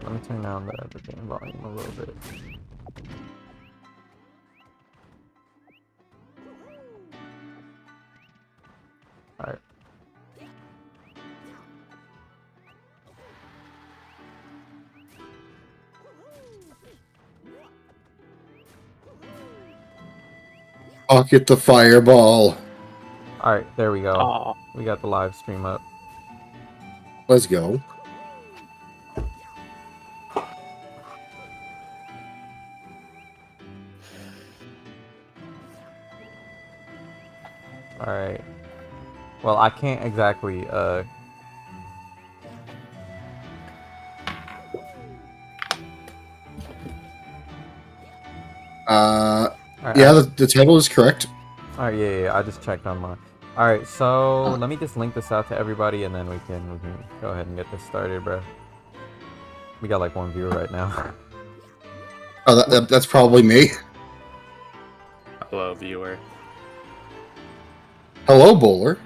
Let me turn down the game volume a little bit. Alright. Pocket the fireball. Alright, there we go. Oh. We got the live stream up. Let's go. Alright. Well, I can't exactly, Alright, Yeah, the title is correct. Alright, yeah, I just checked on mine. Alright, so let me just link this out to everybody and then we can go ahead and get this started, bro. We got like 1 viewer right now. Oh, that's probably me. Hello, viewer. Hello, Bowler.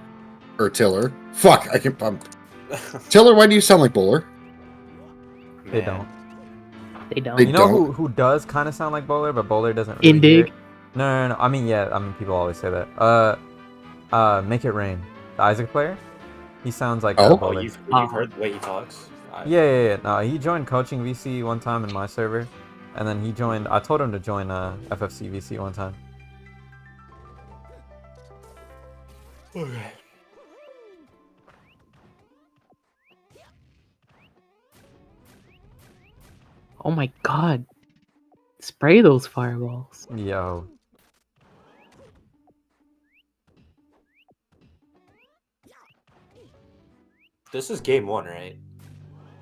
Or Tiller. Fuck, I can't... Tiller, why do you sound like Bowler? They don't. They don't. They You know don't. who does kind of sound like Bowler, but Bowler doesn't really hear Indig. it? No. I mean, yeah. I mean, people always say that. Make It Rain. The Isaac player. He sounds like Oh. Bowler. You've heard the way he talks? Yeah. No, he joined coaching VC one time in my server, and then he joined. I told him to join FFC VC one time. Okay. Oh my god. Spray those fireballs. Yo. This is game 1, right?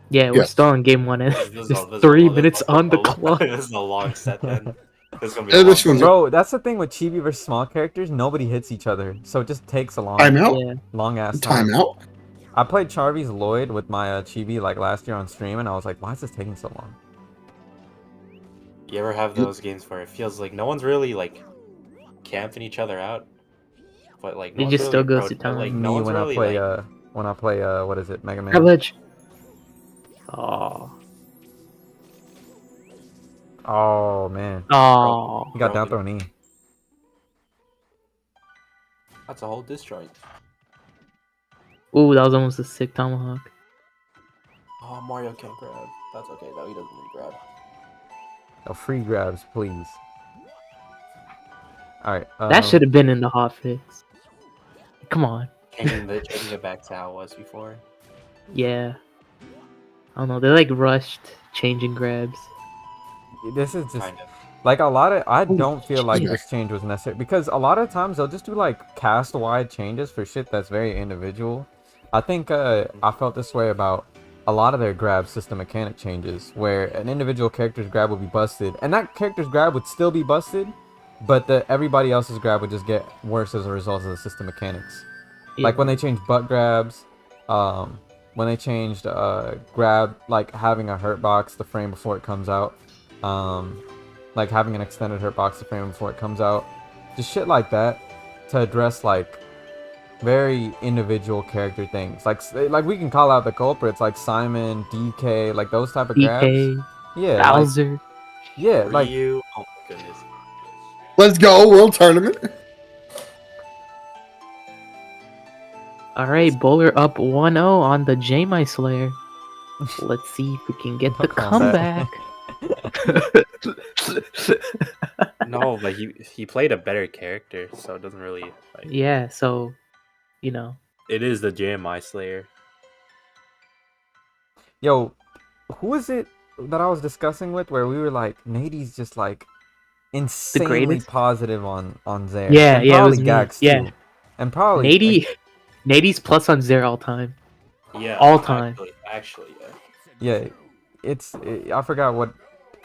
Yeah, we're Yes. still in game 1. This is There's a- 3 this minutes is a- on the a- clock. This is a long set then. This is gonna be a Yeah, long this one's- set. Bro, that's the thing with chibi versus small characters. Nobody hits each other, so it just takes a long Timeout? Yeah. ass time. Timeout? I played Charvy's Lloyd with my chibi like last year on stream, and I was like, why is this taking so long? You ever have those games where it feels like no one's really like camping each other out, but like no It one's just really still goes pro- to but, time. Like, Me no one's when really, I play like, what is it, Mega Man? Privilege. Oh. Oh man, Oh. he got down Broken. thrown E. That's a whole disjoint. Ooh, that was almost a sick tomahawk. Oh, Mario can't grab. That's okay though. He doesn't need grab. Oh, free grabs, please. All right. That should have been in the hot fix. Come on. Changing it back to how it was before. Yeah. I don't know. They like rushed changing grabs. This is just Kind of. like a lot of. I don't feel like shit. this change was necessary because a lot of times they'll just do like cast-wide changes for shit that's very individual. I think I felt this way about a lot of their grab system mechanic changes, where an individual character's grab would be busted, and that character's grab would still be busted, but everybody else's grab would just get worse as a result of the system mechanics. Like when they changed butt grabs, when they changed grab, like having a hurt box the frame before it comes out, like having an extended hurt box the frame before it comes out, just shit like that to address like very individual character things. Like we can call out the culprits like Simon, DK, like those type of grabs. DK, Yeah, like, Bowser. yeah, like Ryu. Oh my goodness. Let's go, World Tournament. Alright, Bowler up 1-0 on the J-My Slayer. Let's see if we can get the No comeback. comeback. No, but he played a better character, so it doesn't really. Like, Yeah, so, you know. It is the JMI Slayer. yo, who is it that I was discussing with where we were like, Nady's just like insanely greatest? positive on Zaire. Yeah, and yeah, it probably was me. Gax Yeah. too. And probably Nady, Nady's plus on Zero all time. Yeah. All time. Actually, yeah, yeah. I forgot what,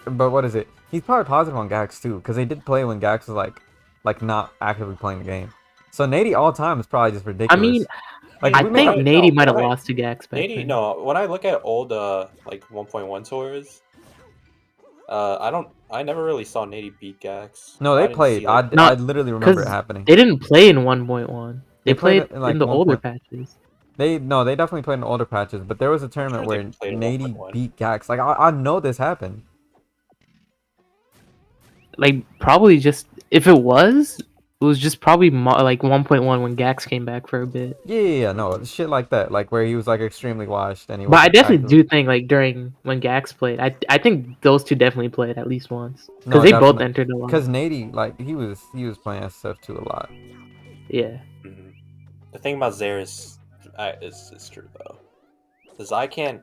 but what is it? He's probably positive on Gax too, because they did play when Gax was like not actively playing the game. So Nady all time is probably just ridiculous. I mean, like I we think made- Nady no, might have right. lost to Gax back Nady, then. no. When I look at old like 1.1 tours, I never really saw Nady beat Gax. no, I they didn't played. see, like- I literally remember it 'cause happening. They didn't play in 1.1. They They played played it in, like, in the older 1. patches. They definitely played in older patches, but there was a tournament Sure they where played in Nady 1.1. beat Gax. Like I know this happened. Like probably just if it was just probably like 1.1 when Gax came back for a bit. Yeah, no, shit like that, like where he was like extremely washed and he But I wasn't definitely active. do think like during when Gax played, I think those two definitely played at least once because No, they both definitely. entered a lot. Because Nady, like he was playing SSF2 a lot. Yeah. Mhm. The thing about Zaire is true though, because I can't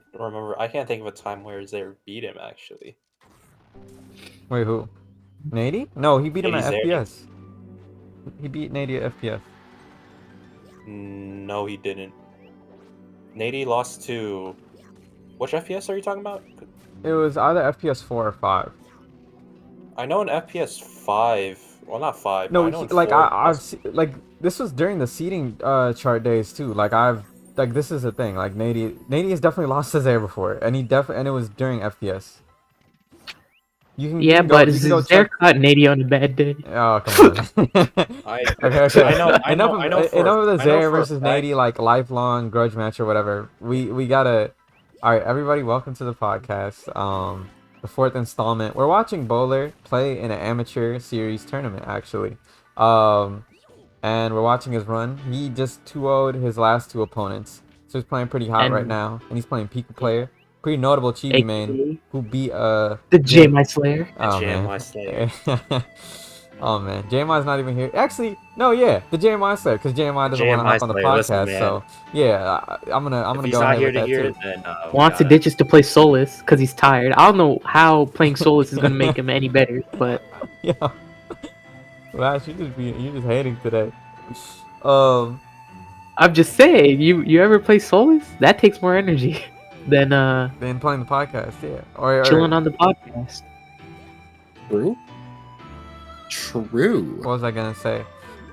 think of a time where Zaire beat him actually. Wait, who? Nady? No, he beat him Nady at Zaire? FPS. He beat Nady at FPS. No, he didn't. Nady lost to which FPS are you talking about? It was either FPS 4 or 5. I know in FPS 5. Well, not 5. No, I know in like 4. like this was during the seeding chart days too. Like this is the thing. Like Nady has definitely lost his air before, and it was during FPS. Yeah, but you can go Zaire check. caught Nady on a bad day. Oh, come on. Okay. I know Enough for of the I know Zaire for a versus fact- Nady like lifelong grudge match or whatever. We gotta. All right, everybody, welcome to the podcast. The fourth installment. We're watching Bowler play in an amateur series tournament actually. And we're watching his run. He just 2-0'd his last two opponents, so he's playing pretty hot right And- now, and he's playing Pika player. Pretty notable Chibi main AKA who beat the JMI Slayer. Oh JMI man. Slayer. Oh man, JMI's not even here. Actually, no, yeah, the JMI Slayer, because JMI doesn't want to JMI hop on the Slayer, listen, podcast. man. So yeah, I'm gonna If he's go not ahead here with to that hear too. it, then Wants to ditch us to play Solus because he's tired. I don't know how playing Solus is gonna make him any better, but Yeah. Wow, you're just hating today. Um, I'm just saying, you ever play Solus? That takes more energy than then playing the podcast, yeah, or chilling on the podcast. True. True. what was I gonna say?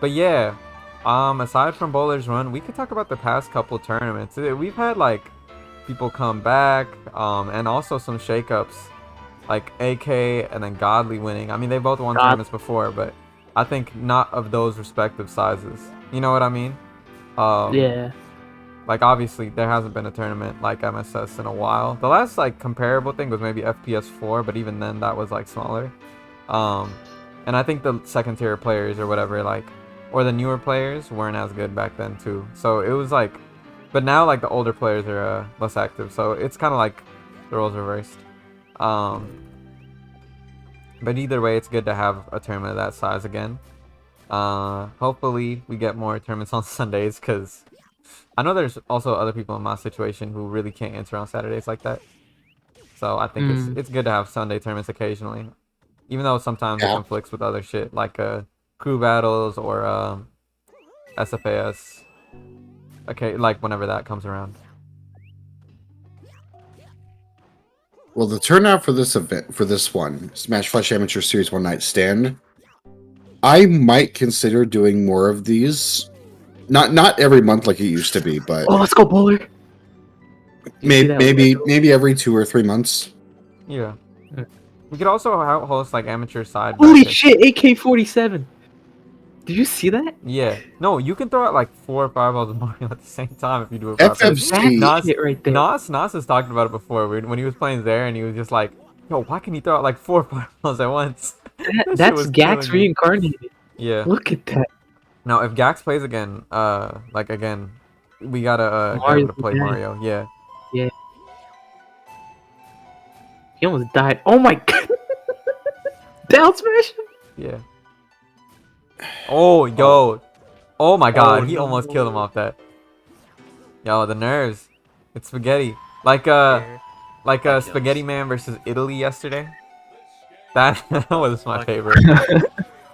But yeah, aside from Bowler's run, we could talk about the past couple tournaments. We've had like people come back, and also some shakeups, like AK and then Godly winning. I mean, they both won tournaments before, but I think not of those respective sizes. You know what I mean? Yeah. Like obviously there hasn't been a tournament like MSS in a while. The last like comparable thing was maybe FPS 4, but even then that was like smaller. And I think the second tier players or whatever, like, or the newer players weren't as good back then too. So it was like, but now like the older players are less active. So it's kind of like the roles reversed. But either way, it's good to have a tournament of that size again. Hopefully we get more tournaments on Sundays, because I know there's also other people in my situation who really can't enter on Saturdays like that. So I think it's good to have Sunday tournaments occasionally, even though sometimes it conflicts with other shit like crew battles or SFAS. Okay, like whenever that comes around. Well, the turnout for this event, for this one, Smash Flash Amateur Series One Night Stand, I might consider doing more of these. Not every month like it used to be, but Oh, let's go, Bowler. maybe every 2 or 3 months. Yeah. We could also host like amateur side. Holy brackets. shit, AK-47. Did you see that? Yeah. No, you can throw out like 4 or 5 balls of Mario at the same time if you do it properly. FFC. That's it right there. Nas has talked about it before when he was playing there, and he was just like, "Yo, why can he throw out like 4 or 5 balls at once?" That shit That's was Gax killing me. reincarnated. Yeah. Look at that. Now, if Gax plays again, we gotta get him to play Mario. Yeah. Yeah. He almost died. Oh my god. Down smash him? Yeah. Oh, yo. Oh my god, he no. almost killed him off that. Yo, the nerves. It's spaghetti. Like Spaghetti Man versus Italy yesterday. That was my favorite.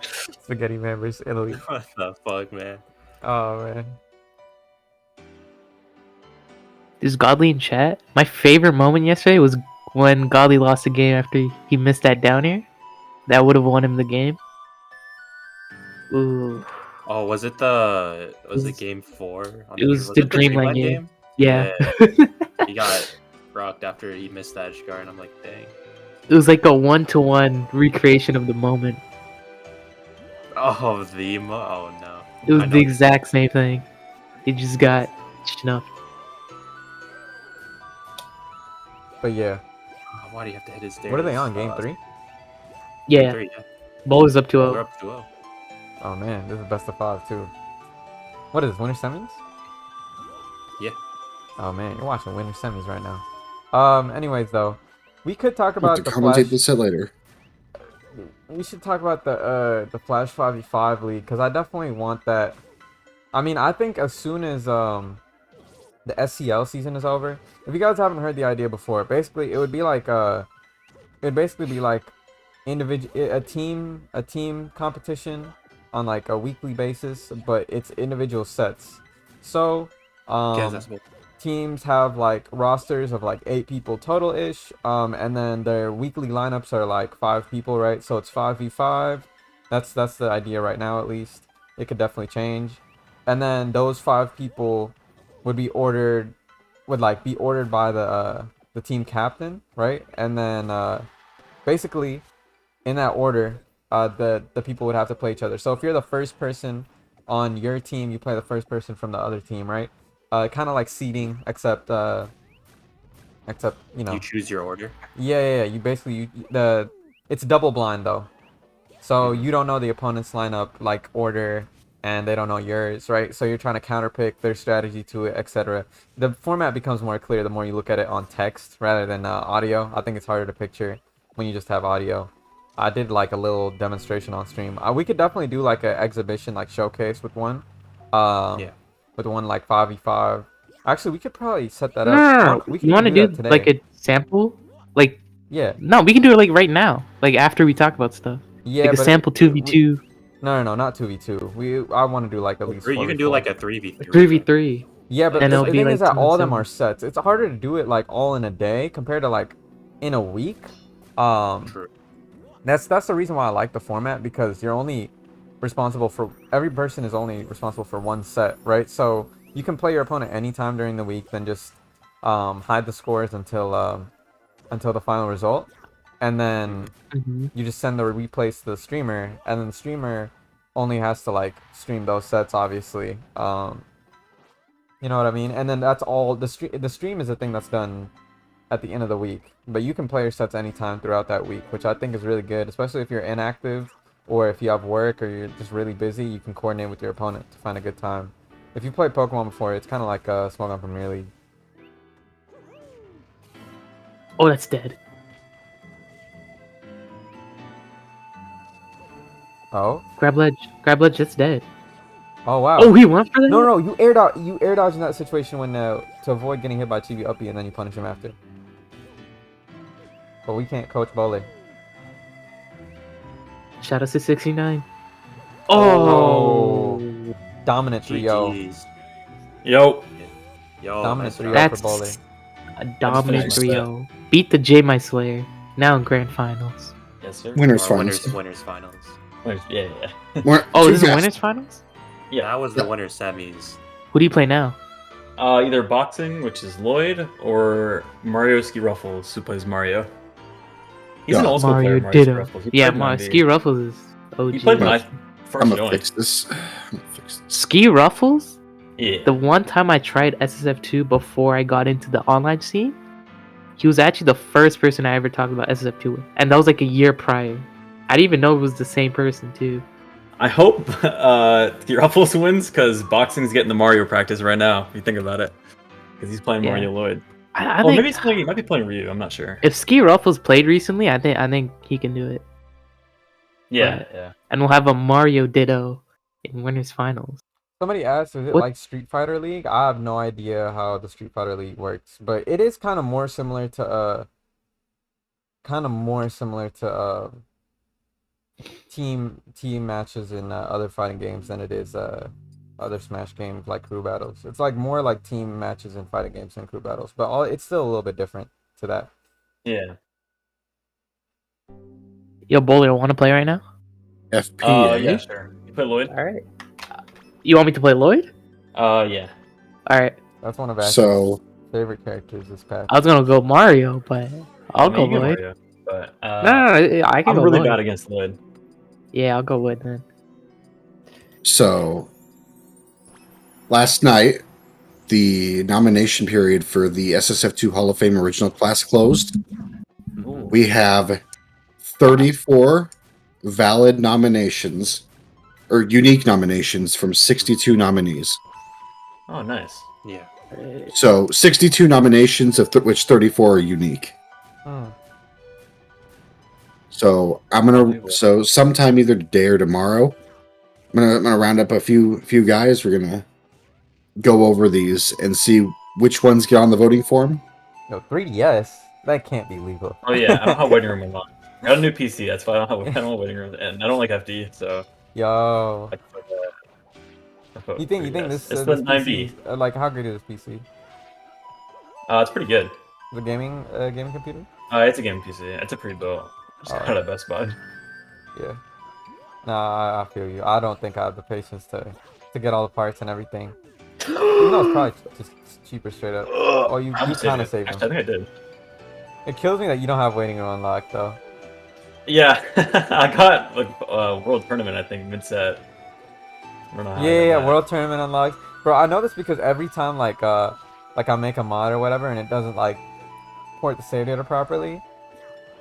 Spaghetti Man versus Italy. What the fuck, man? Oh man. Is Godly in chat? My favorite moment yesterday was when Godly lost the game after he missed that down air. That would have won him the game. Ooh. Oh, was it game 4? It was the Dreamland game. Yeah. He got rocked after he missed that edge guard, and I'm like, dang. It was like a 1-to-1 recreation of the moment. Oh, oh no. It was I know. the exact same thing. He just got snuffed. But yeah, Why do you have to hit his stairs? what are they on? Game 3? Yeah, Three, yeah. Bowler's up 2-0. We're up 2-0. Oh man, this is best of 5 too. What is this, winter semis? Yeah. Oh man, you're watching winter semis right now. Anyways though, we could talk I'll have about to the commentate Flash. this set later. We should talk about the Flash 5v5 league because I definitely want that. I mean, I think as soon as the SCL season is over, if you guys haven't heard the idea before, basically it would be like a team competition on like a weekly basis, but it's individual sets. So teams have like rosters of like 8 people total ish, and then their weekly lineups are like 5 people, right? So it's 5v5. That's the idea right now, at least. It could definitely change. And then those 5 people would be ordered by the team captain, right? And then basically in that order, the people would have to play each other. So if you're the first person on your team, you play the first person from the other team, right? Kind of like seeding, except you know. You choose your order. Yeah. It's double blind though, so you don't know the opponent's lineup like order, and they don't know yours, right? So you're trying to counterpick their strategy to it, etc. The format becomes more clear the more you look at it on text rather than audio. I think it's harder to picture when you just have audio. I did like a little demonstration on stream. We could definitely do like an exhibition, like showcase with one. Yeah. With one like 5v5. Actually, we could probably set that No, up. We you want to do that today. like a sample? Like, Yeah. no, we can do it like right now. Like after we talk about stuff. Yeah, Like a but sample 2v2. No, not 2v2. I want to do like at least. You can do 4v4. like a 3v3. 3v3. Yeah, but And the it'll be thing like is that 2 all of them and are sets. It's harder to do it like all in a day compared to like in a week. True. That's the reason why I like the format, because you're only responsible for every person is only responsible for one set, right? So you can play your opponent anytime during the week, then just hide the scores until the final result, and then you just send the replays to the streamer, and then the streamer only has to like stream those sets, obviously. You know what I mean? And then that's all. The stream is a thing that's done at the end of the week, but you can play your sets anytime throughout that week, which I think is really good, especially if you're inactive or if you have work or you're just really busy. You can coordinate with your opponent to find a good time. If you played Pokemon before, it's kind of like Smogon Premier League. Oh, that's dead. Oh? Grab ledge, that's dead. Oh wow. Oh, he went for that? No, you air dodge in that situation when to avoid getting hit by Chibi Uppy, and then you punish him after. But we can't coach Bole. Shout out to 69. Oh. Dominant 3-0. GG's. Yo. Yo, Dominant nice 3-0 round. That's for Bole. a dominant nice. 3-0. Beat the J My Slayer. Now in grand finals. Yes, sir. Winners Or finals. winners finals. Yeah. Oh, Too this is fast. winners finals? Yeah. That was the winners semis. Who do you play now? Either boxing, which is Lloyd, or Mario Ski Ruffles, who plays Mario. He's an Yeah. old school Mario player, Mario Ski Ditto. Ruffles. He Yeah, played 9D. Ski Ruffles is OG. He played my I'm first gonna joint. fix this. I'm gonna fix this. Ski Ruffles? Yeah. The one time I tried SSF2 before I got into the online scene, he was actually the first person I ever talked about SSF2 with. And that was like a year prior. I didn't even know it was the same person, too. I hope Ski Ruffles wins, because boxing's getting the Mario practice right now, if you think about it. Because he's playing Yeah. Mario Lloyd. I Oh, think maybe he might be playing Ryu, I'm not sure. if Ski Ruffles played recently, I think he can do it. Yeah, yeah. And we'll have a Mario Ditto in winners finals. Somebody asked, is it What- like Street Fighter League? I have no idea how the Street Fighter League works, but it is kind of more similar to team matches in other fighting games than it is other Smash games like crew battles. It's like more like team matches in fighting games than crew battles, but it's still a little bit different to that. Yeah. Yo, Bowler, want to play right now? FP. Yeah, sure. You play Lloyd? Alright. You want me to play Lloyd? Yeah. Alright. That's one of Ash's So favorite characters this pack. I was gonna go Mario, but I'll I go mean, you can Lloyd. Mario, but, No, I can I'm go really Lloyd. bad against Lloyd. Yeah, I'll go Lloyd then. So last night, the nomination period for the SSF2 Hall of Fame original class closed. Ooh. We have 34 valid nominations, or unique nominations from 62 nominees. Oh, nice. Yeah. So 62 nominations, of which 34 are unique. Hmm. So so sometime either today or tomorrow, I'm gonna round up a few guys. We're gonna go over these and see which ones get on the voting form. No, 3DS. That can't be legal. Oh yeah, I don't have waiting room unlocked. I got a new PC, that's why I don't have waiting room, and I don't like FD, so. Yo. I put You think 3DS. this It's this the PC, 9B. like how good is this PC? It's pretty good. The gaming computer? It's a gaming PC. It's a pre-built. Just got it at Best Buy. Yeah. Nah, I feel you. I don't think I have the patience to get all the parts and everything. Even though it's probably just cheaper straight up. Oh, you kind of save Actually, I them. think I did. It kills me that you don't have waiting room unlocked though. Yeah, I got like World Tournament, I think, mid-set. I don't know how I got Yeah, that. World Tournament unlocked. Bro, I know this because every time like I make a mod or whatever and it doesn't like port the save data properly,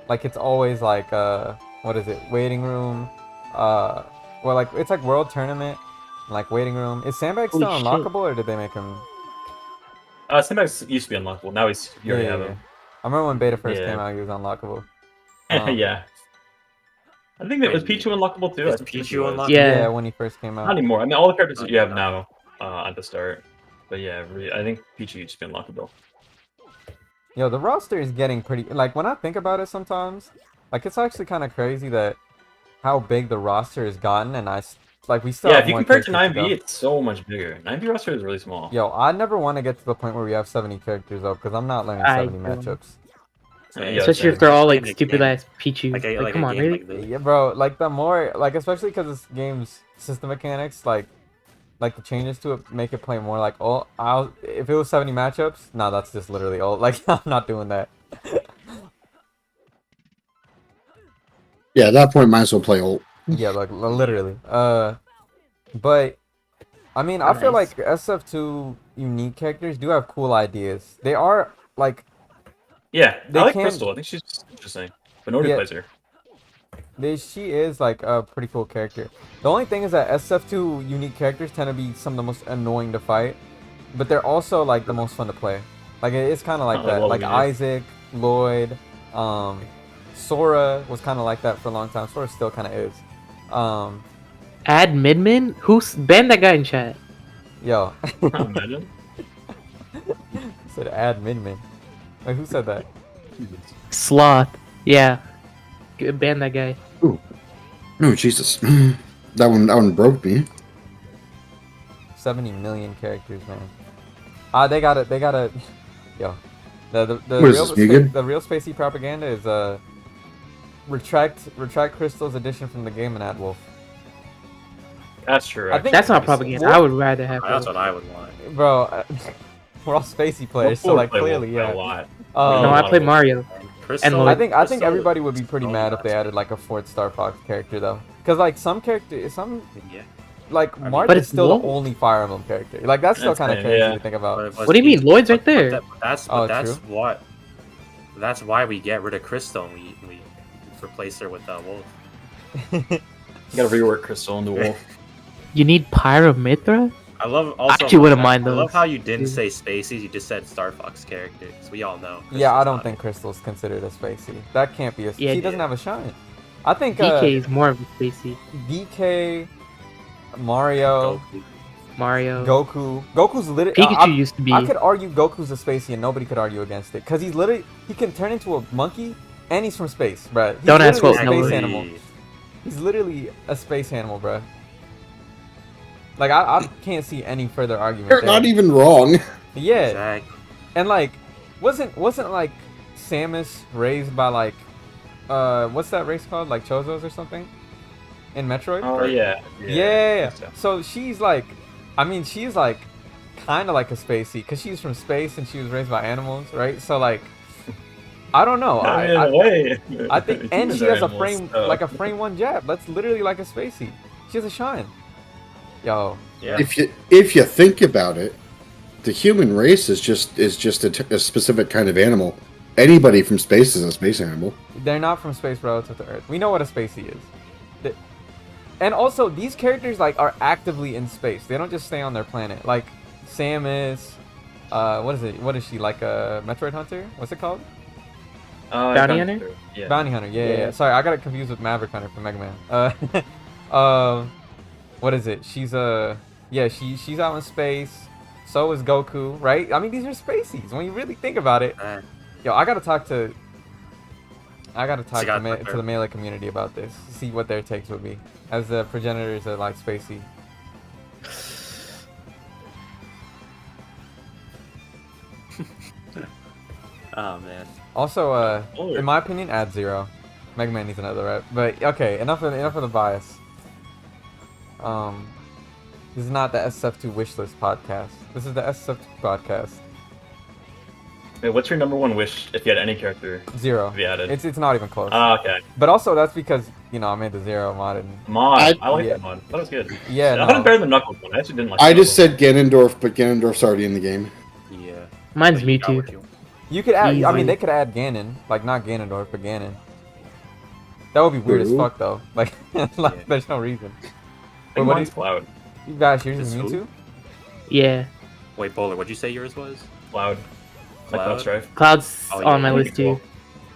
like it's always like what is it? Waiting room. Well, like it's like World Tournament, like waiting room. Is Sandbag still Holy shit. unlockable or did they make him? Sandbags used to be unlockable. Now you already have him. I remember when beta first Yeah. came out, he was unlockable. Yeah. I think that was Pichu unlockable too. Is I think Pichu was. unlockable? Yeah, Yeah. when he first came Not out. anymore. I mean, all the characters that you have now at the start. But yeah, I think Pichu used to be unlockable. Yo, the roster is getting pretty. Like when I think about it, sometimes, like it's actually kind of crazy that how big the roster has gotten, and we still Yeah, have if you more compare it to characters 9B, go. it's so much bigger. 9B roster is really small. Yo, I never want to get to the point where we have 70 characters though, because I'm not learning I 70 don't. matchups. Yeah, Especially same. if they're all like Like a stupid game. ass Pichu. Like, come on, game really? like this. Yeah, bro. Like the more, like especially because this game's system mechanics, like the changes to it make it play more like if it was 70 matchups, nah, that's just literally all. Like I'm not doing that. Yeah, at that point, might as well play ult. Yeah, like literally. But I mean, I feel Nice. like SF2 unique characters do have cool ideas. They are like Yeah, They I like can- Crystal. I think she's interesting. But nobody Yeah. plays her. she is like a pretty cool character. The only thing is that SF2 unique characters tend to be some of the most annoying to fight, but they're also like the most fun to play. Like it's kind of like Oh, that. well, Like yeah. Isaac, Lloyd, Sora was kind of like that for a long time. Sora still kind of is. Add Midman? Who's ban that guy in chat? Yo, Imagine. said add Minmin. Wait, who said that? Sloth. Yeah. Ban that guy. Oh Jesus, that one broke me. 70 million characters, man. They gotta. Yo, the What is real this, Mugen? the real spacey propaganda is retract Crystal's edition from the game and add Wolf. That's true. I think- That's not propaganda. I would rather have. That's Wolf. what I would want. Bro, we're all spacey players, so like clearly, A yeah. lot. Um, No, I play Mario. Crystal, Lloyd. I think Crystal everybody would be pretty so mad if they nice. added like a 4th Star Fox character though, because like some Yeah. like mean- Marth But is it's still Wolf? the only Fire Emblem character. Like that's still That's kind of fine, crazy yeah. to think about. What do you mean? Lloyd's right there. Oh, That's true. what. That's why we get rid of Crystal and we replace her with Wolf. You gotta rework Crystal into Wolf. You need Pyramithra? I love also. actually wouldn't mind I love those. how you didn't say Spaceys. You just said Star Fox characters. We all know. Yeah, I Crystal's don't not think Crystal's considered a spacey. That can't be a. Yeah, she doesn't have a shine. I think DK is more of a spacey. DK, Mario, Goku. Mario. Goku. Goku's literally. Pikachu used to be. I could argue Goku's a spacey and nobody could argue against it because he can turn into a monkey and he's from space, bruh. He's Don't ask literally what a space no- animal. He's literally a space animal, bruh. Like I can't see any further argument. You're there. not even wrong. Yeah, Exactly. and like wasn't like Samus raised by like what's that race called, like Chozos or something in Metroid? Oh yeah. Yeah. So- So she's like, I mean, she's like kind of like a spacey because she's from space and she was raised by animals, right? So like, I don't know. I mean, in a way. I think, and Humans she are has a animals, frame so- like a frame 1 jab. That's literally like a spacey. She has a shine. Yo, Yeah. If you think about it, the human race is just a specific kind of animal. Anybody from space is a space animal. They're not from space relative to Earth. We know what a spacey is. And also, these characters like are actively in space. They don't just stay on their planet. Like Samus, what is it? What is she like? A Metroid Hunter? What's it called? Bounty Hunter? Yeah. Bounty Hunter. Yeah. Sorry, I got it confused with Maverick Hunter from Mega Man. What is it? She's she's out in space. So is Goku, right? I mean, these are spaceys. When you really think about it, yo, I gotta talk to the Melee community about this. See what their takes would be, as the progenitors are like spacey. Oh man. Also, in my opinion, add 0. Mega Man needs another rep. But okay, enough of the bias. This is not the SSF2 wishlist podcast. This is the SSF2 podcast. Wait, what's your number one wish if you had any character? 0. To be added? It's not even close. Okay. But also that's because I made the 0 mod and I like that mod. That was good. yeah. I thought it was better than Knuckles one. I actually didn't like. I just said Ganondorf, but Ganondorf's already in the game. Yeah. Mine's Mewtwo. You could add. I Easy. mean, they could add Ganon, like not Ganondorf, but Ganon. That would be weird as Ooh. fuck though. Like, there's no reason. I Wait, think what mine's is Cloud. you guys? Yours is Is who? Mewtwo. Yeah. Wait, Bowler, what'd you say yours was? Cloud. Like Cloud? Cloud Strife. Cloud's Oh, on yeah, my that'd list be cool. too.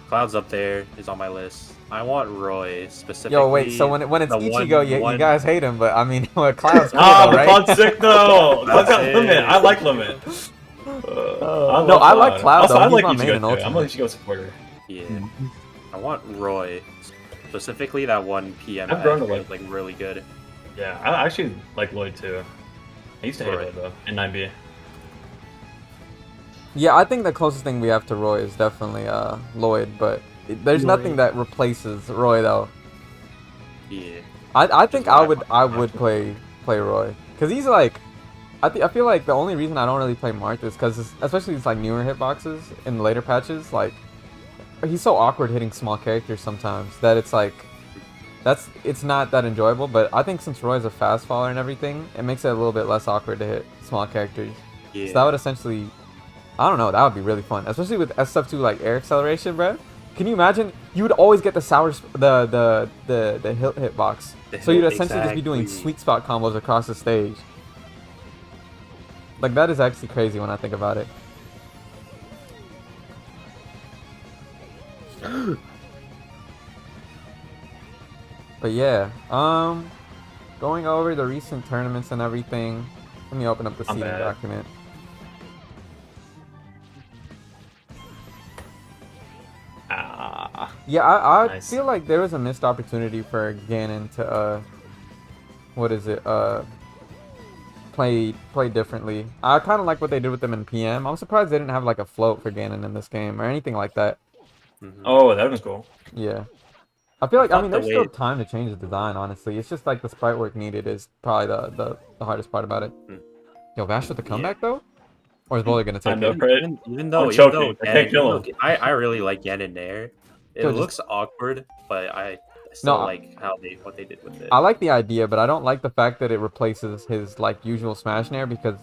Cloud's up there. Is on my list. I want Roy specifically. Yo, wait. So when it's the Ichigo, you one- guys hate him, but I mean, Cloud's cool, Ah, though, but right? Cloud's sick though. Cloud's got Sick. Limit. I like Limit. No, I like Cloud, Also, though. I He's like my main Ichigo and too. I'm a ultimate. Ichigo supporter. Yeah. I want Roy specifically that one PM. I've grown to was like- like really good. Yeah, I actually like Lloyd too. I used to hate Right. Lloyd though in 9B. Yeah, I think the closest thing we have to Roy is definitely Lloyd, but there's Lloyd. nothing that replaces Roy though. Yeah. I think Just I would play Roy because he's like I feel like the only reason I don't really play Marth is because especially these like newer hitboxes in later patches, like he's so awkward hitting small characters sometimes that it's like it's not that enjoyable. But I think since Roy's a fast faller and everything, it makes it a little bit less awkward to hit small characters. Yeah. So that would essentially, I don't know, that would be really fun, especially with SF2 like air acceleration, bro. Can you imagine? You would always get the the hitbox. So you'd essentially just be doing Exactly. sweet spot combos across the stage. Like that is actually crazy when I think about it. But yeah, going over the recent tournaments and everything. Let me open up the Not seeding bad. document. Ah. Yeah, I Nice. feel like there was a missed opportunity for Ganon to play differently. I kind of like what they did with them in PM. I'm surprised they didn't have like a float for Ganon in this game or anything like that. Mhm. Oh, that was cool. Yeah. I feel like I thought mean the there's still way- time to change the design, honestly. It's just like the sprite work needed is probably the hardest part about it. Hmm. Yo, Vash with the comeback though? Or is Bowler gonna take know, it? right? Even though, I'm even though choking. I can't kill Ganon- I really like Ganon there. It Yo, just- looks awkward, but I still No, like what they did with it. I like the idea, but I don't like the fact that it replaces his like usual smash nair because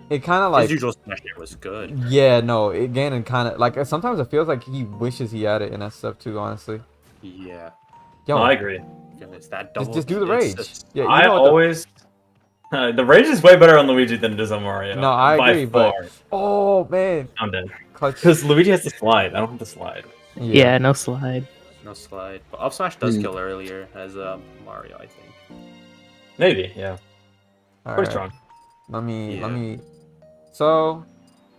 it kind of like His usual smash there was good. yeah, no, it Ganon kind of like sometimes it feels like he wishes he had it in SF2, honestly. Yeah. Yo, No, I agree. Goodness, that double. just do the it's rage. just- Yeah, you I know what the- always the rage is way better on Luigi than it is on Mario. No, I by agree, but- far. Oh man, I'm dead clutch. because Luigi has to slide. I don't have to slide. Yeah, no slide. No slide. But up smash does Hmm. kill earlier as Mario, I think. Maybe, yeah. All Pretty right. strong. Let Yeah. me. So,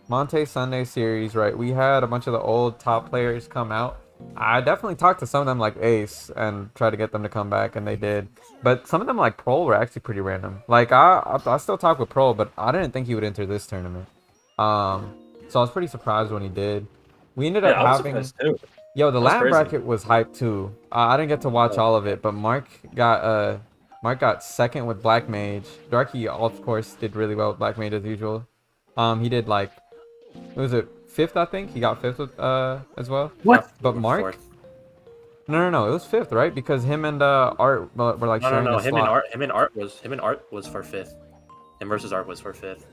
Monte Sunday series, right? We had a bunch of the old top players come out. I definitely talked to some of them like Ace and tried to get them to come back, and they did. But some of them like Prol were actually pretty random. Like I still talk with Prol, but I didn't think he would enter this tournament. So I was pretty surprised when he did. We ended up Yeah, I was having. surprised too. Yo, the That's LAN crazy. bracket was hyped too. I didn't get to watch all of it, but Mark got second with Black Mage. Darky, of course, did really well with Black Mage as usual. He did like, was it fifth? I think he got fifth with as well. What? But Mark? Fourth. No, it was fifth, right? Because him and Art were like No, sharing no, a him and slot. Art was for fifth. Him versus Art was for fifth.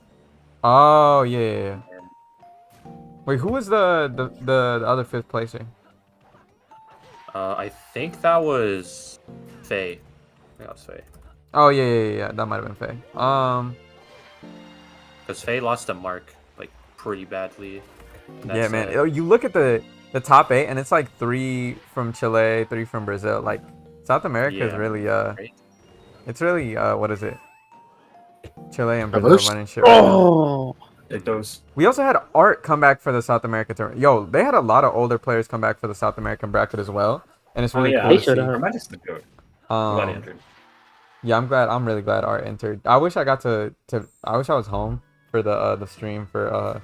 Oh yeah. Wait, who was the other fifth placer? I think that was Faye. I think that was Faye. Oh yeah. That might have been Faye. Because Faye lost to Mark like pretty badly. Yeah, man. You look at the top 8, and it's like 3 from Chile, 3 from Brazil. Like South America is really right? it's really what is it? Chile and Brazil Diverse? running shit right now. Oh, It does. We also had Art come back for the South American tournament. Yo, they had a lot of older players come back for the South American bracket as well, and it's really cool They to should see. have. I might just go. I'm glad he Um, entered. yeah, I'm really glad Art entered. I wish I got to I wish I was home for the stream for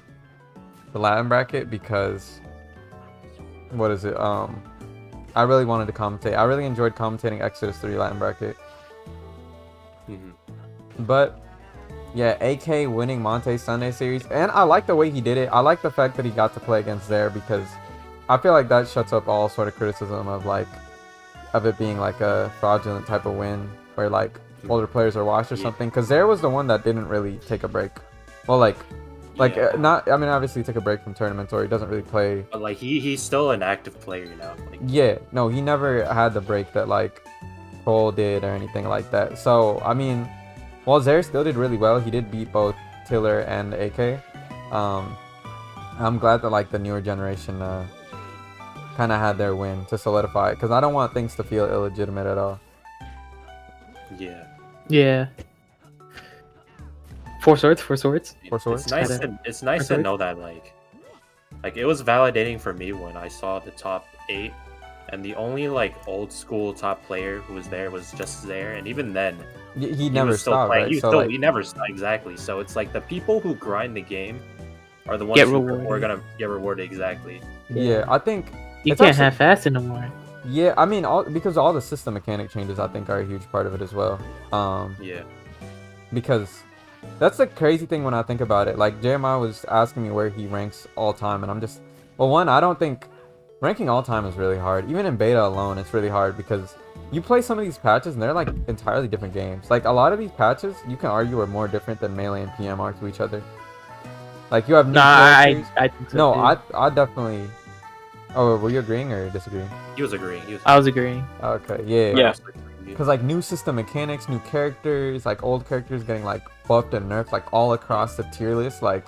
the Latin bracket, because what is it? I really wanted to commentate. I really enjoyed commentating Exodus 3 Latin bracket. Mhm. But yeah, AK winning Monte Sunday series, and I like the way he did it. I like the fact that he got to play against there, because I feel like that shuts up all sort of criticism of it being like a fraudulent type of win where like older players are washed or something. Because there was the one that didn't really take a break. Well, not. I mean, obviously he took a break from tournaments, or he doesn't really play. But like he's still an active player now. Like, Yeah, no, he never had the break that like Cole did or anything like that. So I mean, while Zaire still did really well, he did beat both Tiller and AK. I'm glad that like the newer generation kind of had their win to solidify it, because I don't want things to feel illegitimate at all. yeah. yeah. Four swords. Four swords? It's nice. It's nice to know that like it was validating for me when I saw the top 8, and the only like old school top player who was there was just there, and even then He never was still stopped, playing. right? He never stopped, exactly. So it's like the people who grind the game are the ones Get who rewarded. are gonna get rewarded, exactly. Yeah, I think You it's can't actually- half-ass it no more. Yeah, I mean, because all the system mechanic changes, I think, are a huge part of it as well. Yeah. Because that's the crazy thing when I think about it. Like, Jeremiah was asking me where he ranks all time, and I'm just, well, one, I don't think ranking all time is really hard. Even in beta alone, it's really hard, because you play some of these patches and they're like entirely different games. Like, a lot of these patches, you can argue, are more different than Melee and PM are to each other. Like, you have new characters. I think so. No, too. I definitely. Oh, were you agreeing or disagreeing? He was agreeing. I was agreeing. Okay, yeah. Yeah. Because like new system mechanics, new characters, like old characters getting like buffed and nerfed like all across the tier list. Like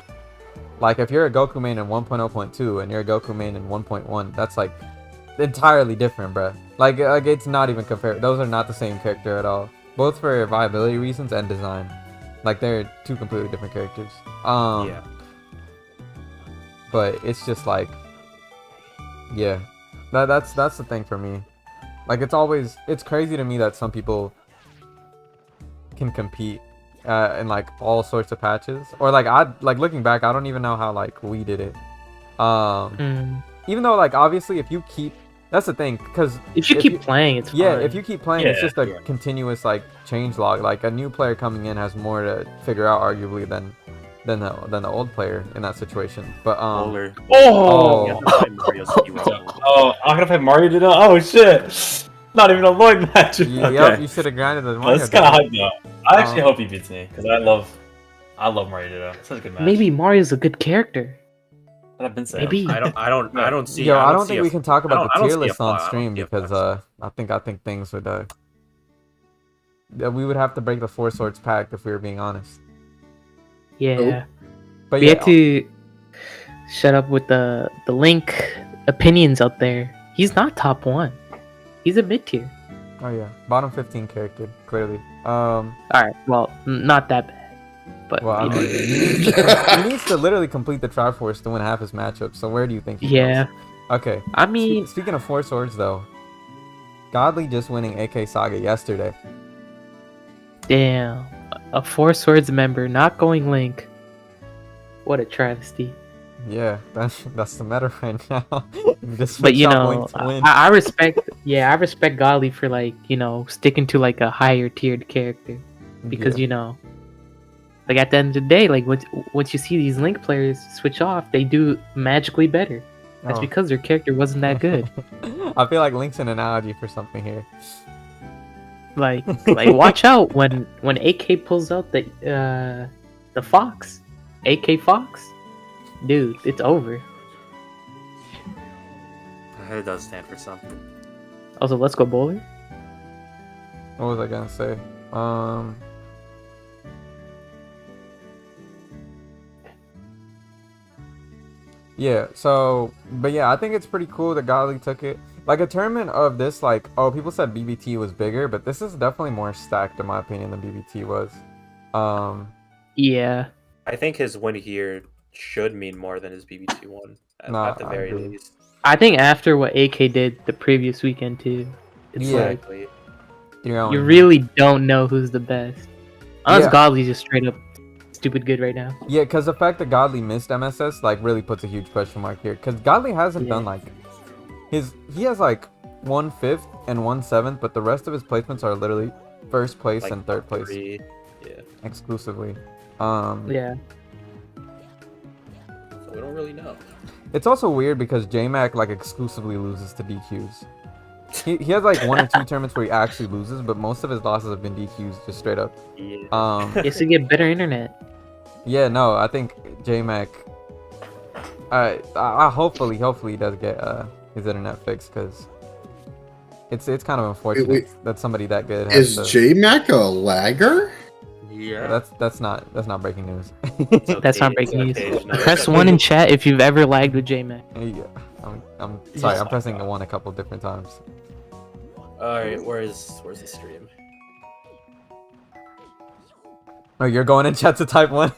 if you're a Goku main in 1.0.2 and you're a Goku main in 1.1, that's like entirely different, bruh. Like it's not even compared. Those are not the same character at all. Both for viability reasons and design. Like they're two completely different characters. Yeah. But it's just like, yeah, that's the thing for me. Like it's crazy to me that some people can compete in like all sorts of patches, or like looking back, I don't even know how like we did it. Even though like obviously if you keep, that's the thing, because If you keep playing, it's fine. if you keep playing, it's Yeah, just a continuous like change log. Like a new player coming in has more to figure out arguably than the old player in that situation. But Older. Oh. Oh, I'm gonna play Mario today. Oh shit! Not even a Lloyd match. Yep, Okay. you should have grinded the Well, Mario. that's kind of hype though. I actually Um, hope he beats me because I love Mario Ditto. It's such a good match. Maybe Mario's a good character. But I've been saying. Maybe. I don't see. Yo, I don't see think a- we can talk I don't- about I the don't tier see a list on flaw. I don't stream see a because flaw. I think things would we would have to break the Four Swords pact if we were being honest. Yeah. But We yeah, had to shut up with the Link opinions out there. He's not top 1. He's a mid tier. oh yeah, bottom 15 character clearly. Alright, well, not that bad. But Well, I you know. mean, he needs to literally complete the Triforce to win half his matchup. So where do you think he Yeah. goes? Okay. I mean, Speaking of Four Swords though, Godly just winning AK Saga yesterday. damn. A Four Swords member not going Link. What a travesty. Yeah, that's the meta right now. Just But you switch out know, wins to win. I respect Godly for like, sticking to like a higher tiered character. Because Yeah. like at the end of the day, like once you see these Link players switch off, they do magically better. That's Oh. because their character wasn't that good. I feel like Link's an analogy for something here. like watch out when AK pulls out the fox. AK Fox, dude, it's over. It does stand for something. Also, let's go bowler. What was I gonna say? Yeah, so, but yeah, I think it's pretty cool that Godly took it. Like, a tournament of this, like, oh, people said BBT was bigger, but this is definitely more stacked, in my opinion, than BBT was. Yeah. I think his win here should mean more than his BBT one, at the I very agree. least. I think after what AK did the previous weekend too, it's Yeah. like Exactly. you really don't know who's the best. Unless Yeah. Godly's just straight up stupid good right now. Yeah, because the fact that Godly missed MSS, like, really puts a huge question mark here. Because Godly hasn't Yeah. done, like, he has, like, 1/5 and 1/7, but the rest of his placements are literally first place Like and third place. 3. Yeah. Exclusively. Yeah. So we don't really know. It's also weird because JMac, like, exclusively loses to DQs. He has, like, 1 or 2 tournaments where he actually loses, but most of his losses have been DQs, just straight up. Yeah. He has to get better internet. Yeah, no, I think JMac. I hopefully he does get his internet fixed, because it's kind of unfortunate Wait. that somebody that good has Is to. JMac a lagger? Yeah. That's not breaking news. It's okay, That's not it's breaking news. okay, it's not- Press 1 in chat if you've ever lagged with JMac. Yeah, I'm sorry, I'm pressing the 1 a couple different times. Alright, where's the stream? Oh, you're going in chat to type 1.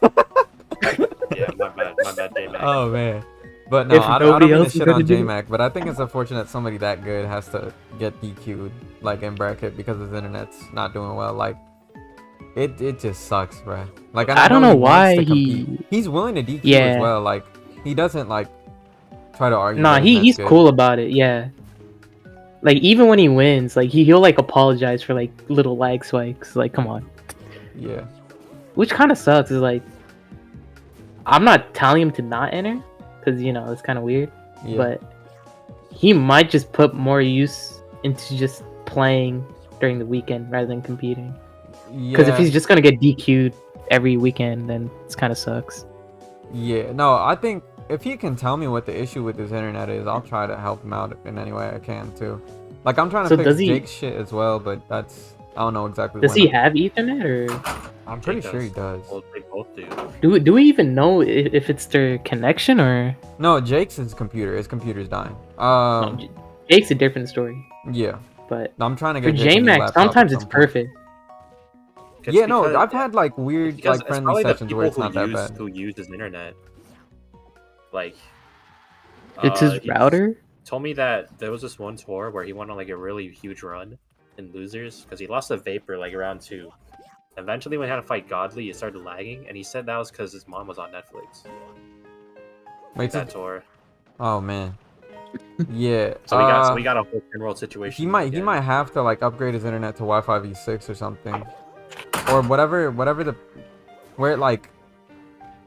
Yeah, my bad, J-Mac. Oh man. But no, If I don't nobody mean to else is shit gonna on do it. JMac, but I think it's unfortunate somebody that good has to get DQ'd, like, in bracket because his internet's not doing well. Like, it just sucks, bruh. Like, I don't know he wants why to compete. He's willing to DQ as Yeah. well. Like, he doesn't, like, try to argue. Nah, that his net's he's good. cool about it, yeah. Like, even when he wins, like, he'll, like, apologize for, like, little lag spikes. Like, come on. Yeah. Which kind of sucks, is, like, I'm not telling him to not enter, because, you know, it's kind of weird. Yeah. But he might just put more use into just playing during the weekend rather than competing. Because if he's just going to get DQ'd every weekend, then it kind of sucks. Yeah, no, I think if he can tell me what the issue with his internet is, I'll try to help him out in any way I can too. Like, I'm trying to So fix does he- Jake's shit as well, but that's, I don't know exactly. Does when he I'm- have Ethernet, or I'm pretty Jake sure he does. Well, they both do. do we even know if it's their connection, or No, Jake's his computer. His computer's dying. no, Jake's a different story. Yeah. But I'm trying to for get Jake a new JMac, laptop sometimes at it's some point. perfect. Yeah, no, because- I've had like weird, because like it's friendly probably the sessions where it's people not that who bad. who use his internet. Like, It's his he router. told me that there was this one tour where he went on like a really huge run in losers because he lost a vapor like round 2. Eventually, when he had to fight Godly, it started lagging, and he said that was because his mom was on Netflix. Wait, That tour. oh man. Yeah. So we got a whole world situation. He might again. have to like upgrade his internet to Wi-Fi v6 or something, or whatever where it like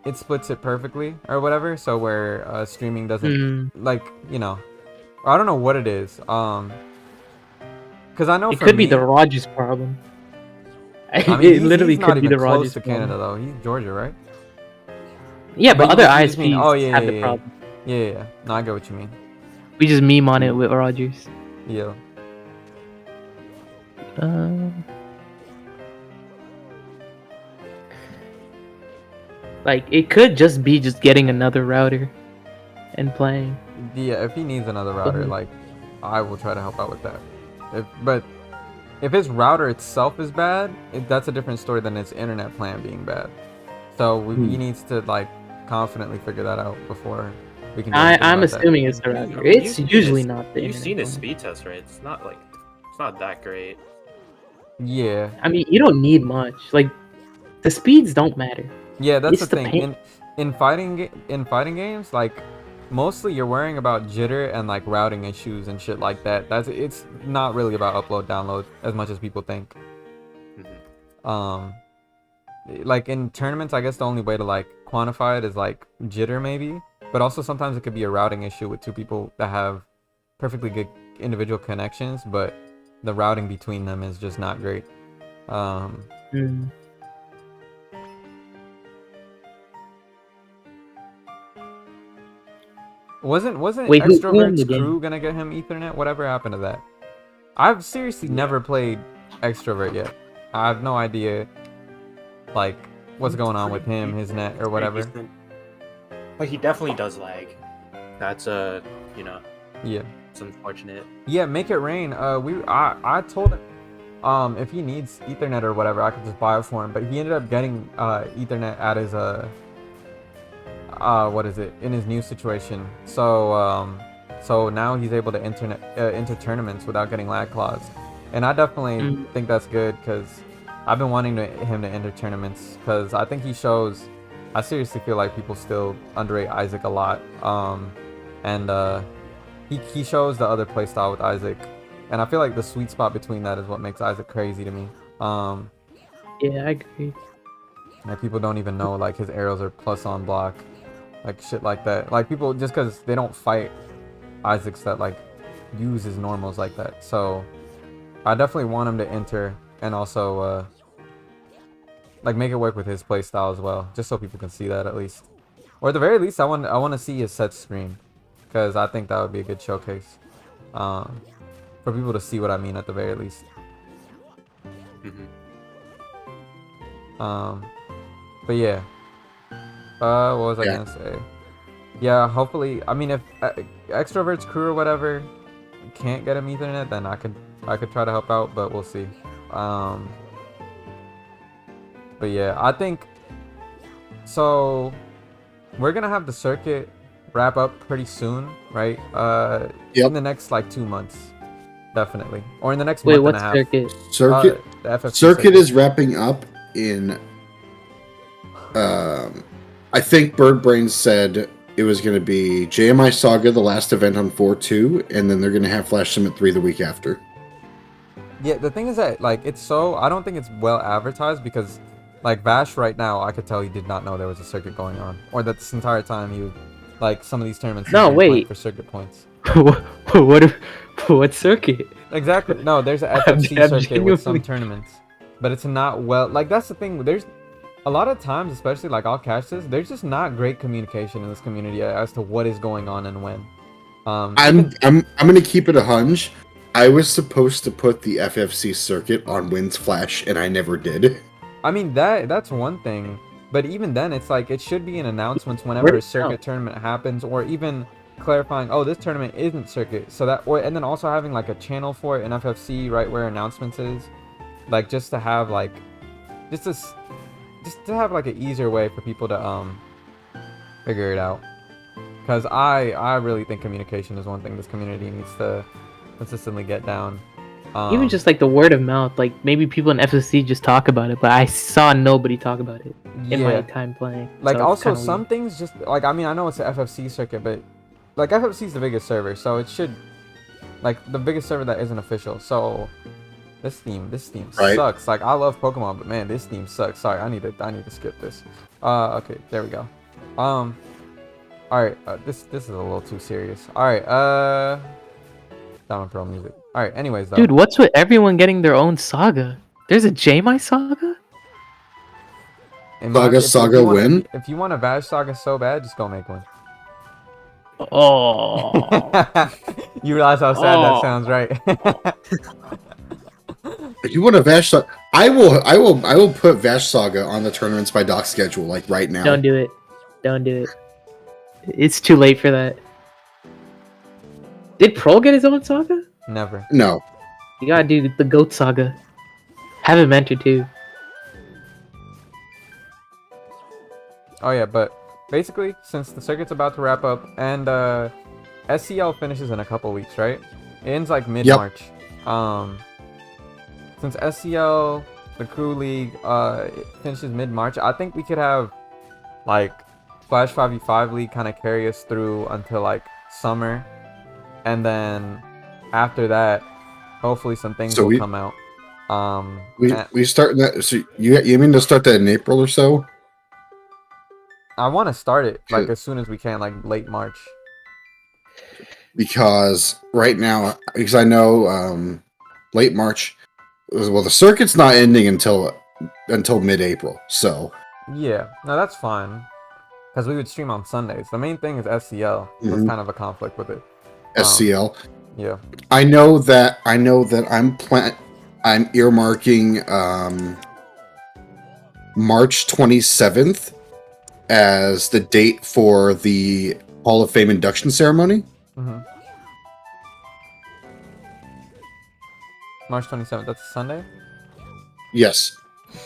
it splits it perfectly or whatever, so where streaming doesn't like, you know, I don't know what it is. Because I know It for could be me- the Rogers problem. I mean, it he's literally not could be even the close Rogers to problem. Canada though. He's Georgia, right? Yeah, but you other just mean- ISPs oh, yeah, have yeah, the yeah. problem. Yeah. No, I get what you mean. We just meme on it with Rogers. Yeah. Like, it could just be just getting another router and playing. Yeah, if he needs another router, Mhm. like, I will try to help out with that. But if his router itself is bad, that's a different story than his internet plan being bad. So he needs to like confidently figure that out before we can. Do anything I'm about that. assuming it's the I router. mean, It's you've seen usually his- not the You've seen internet his one. speed test, right? It's not that great. Yeah, I mean, you don't need much. Like, the speeds don't matter. yeah, that's It's the the thing. pain- In fighting games, like mostly you're worrying about jitter and like routing issues and shit like that. It's not really about upload download as much as people think. Mhm. Like in tournaments, I guess the only way to like quantify it is like jitter maybe, but also sometimes it could be a routing issue with 2 people that have perfectly good individual connections, but the routing between them is just not great. Mm. Wasn't Wait, who won Extrovert's the game? crew gonna get him Ethernet? Whatever happened to that? I've seriously never played Extrovert yet. I have no idea, like, what's going on with him, his net, or whatever. But he definitely does lag. That's you know, Yeah. it's unfortunate. Yeah, make it rain. I told him, if he needs Ethernet or whatever, I could just buy it for him. But he ended up getting Ethernet at his what is it, in his new situation. So so now he's able to enter tournaments without getting lag clause, and I definitely think that's good because I've been wanting him to enter tournaments because I think he shows. I seriously feel like people still underrate Isaac a lot, and he shows the other playstyle with Isaac, and I feel like the sweet spot between that is what makes Isaac crazy to me. Yeah, I agree. Like people don't even know like his arrows are plus on block, like shit like that. Like people just because they don't fight Isaacs that like use his normals like that. So I definitely want him to enter and also like make it work with his playstyle as well, just so people can see that at least, or at the very least I want to see his set screen because I think that would be a good showcase for people to see what I mean at the very least. But yeah, what was I gonna say? Yeah, hopefully, I mean, if Extrovert's crew or whatever can't get him Ethernet, then I could try to help out, but we'll see. But yeah, I think so. We're gonna have the circuit wrap up pretty soon, right? In the next like 2 months, definitely, or in the next month and a half. Circuit? Circuit. The FFC Circuit is wrapping up in. I think Birdbrain said it was going to be JMI Saga, the last event on 4/2, and then they're going to have Flash Summit 3 the week after. Yeah, the thing is that like I don't think it's well advertised because like Vash right now, I could tell he did not know there was a circuit going on, or that this entire time he would like some of these tournaments. No, wait. For circuit points. What circuit? Exactly. No, there's an FFC circuit with some tournaments, but it's not well. Like that's the thing. There's a lot of times, especially like I'll catch this. There's just not great communication in this community as to what is going on and when. I'm gonna keep it a hunch. I was supposed to put the FFC circuit on Wins Flash, and I never did. I mean that's one thing, but even then, it's like it should be in announcements whenever a circuit tournament happens, or even clarifying, oh, this tournament isn't circuit, so that, and then also having like a channel for it in FFC right where announcements is, like just to have like, just to have like an easier way for people to figure it out, because I really think communication is one thing this community needs to consistently get down. Even just like the word of mouth, like maybe people in FFC just talk about it, but I saw nobody talk about it in my time playing. Like so also some things just like, I mean, I know it's the FFC circuit, but like FFC is the biggest server, so it should like the biggest server that isn't official. So this theme sucks. Like I love Pokemon, but man, this theme sucks. Sorry, I need to skip this. Okay, there we go. All right, this is a little too serious. All right, Diamond Pearl music. All right, anyways, though. Dude, what's with everyone getting their own saga? There's a JMI saga? Saga win? If you want a Vash Saga so bad, just go make one. Oh. You realize how sad that sounds, right? If you want a Vash Saga, I will put Vash Saga on the tournaments by doc schedule like right now. Don't do it. Don't do it. It's too late for that. Did Pearl get his own saga? Never. No. You gotta do the Goat Saga. Have him enter too. Oh yeah, but basically, since the circuit's about to wrap up and SCL finishes in a couple weeks, right? It ends like mid-March. Since SCL, the Crew League, it finishes mid-March, I think we could have like Flash 5v5 League kind of carry us through until like summer, and then after that, hopefully some things will come out. We start that. So you mean to start that in April or so? I want to start it like as soon as we can, like late March. Because right now, because I know late March. Well, the circuit's not ending until mid-April. So yeah, no, that's fine. because we would stream on Sundays. The main thing is SCL. So it's kind of a conflict with it. SCL. Yeah. I know that I'm earmarking March 27th as the date for the Hall of Fame induction ceremony. March 27th. That's a Sunday. Yes.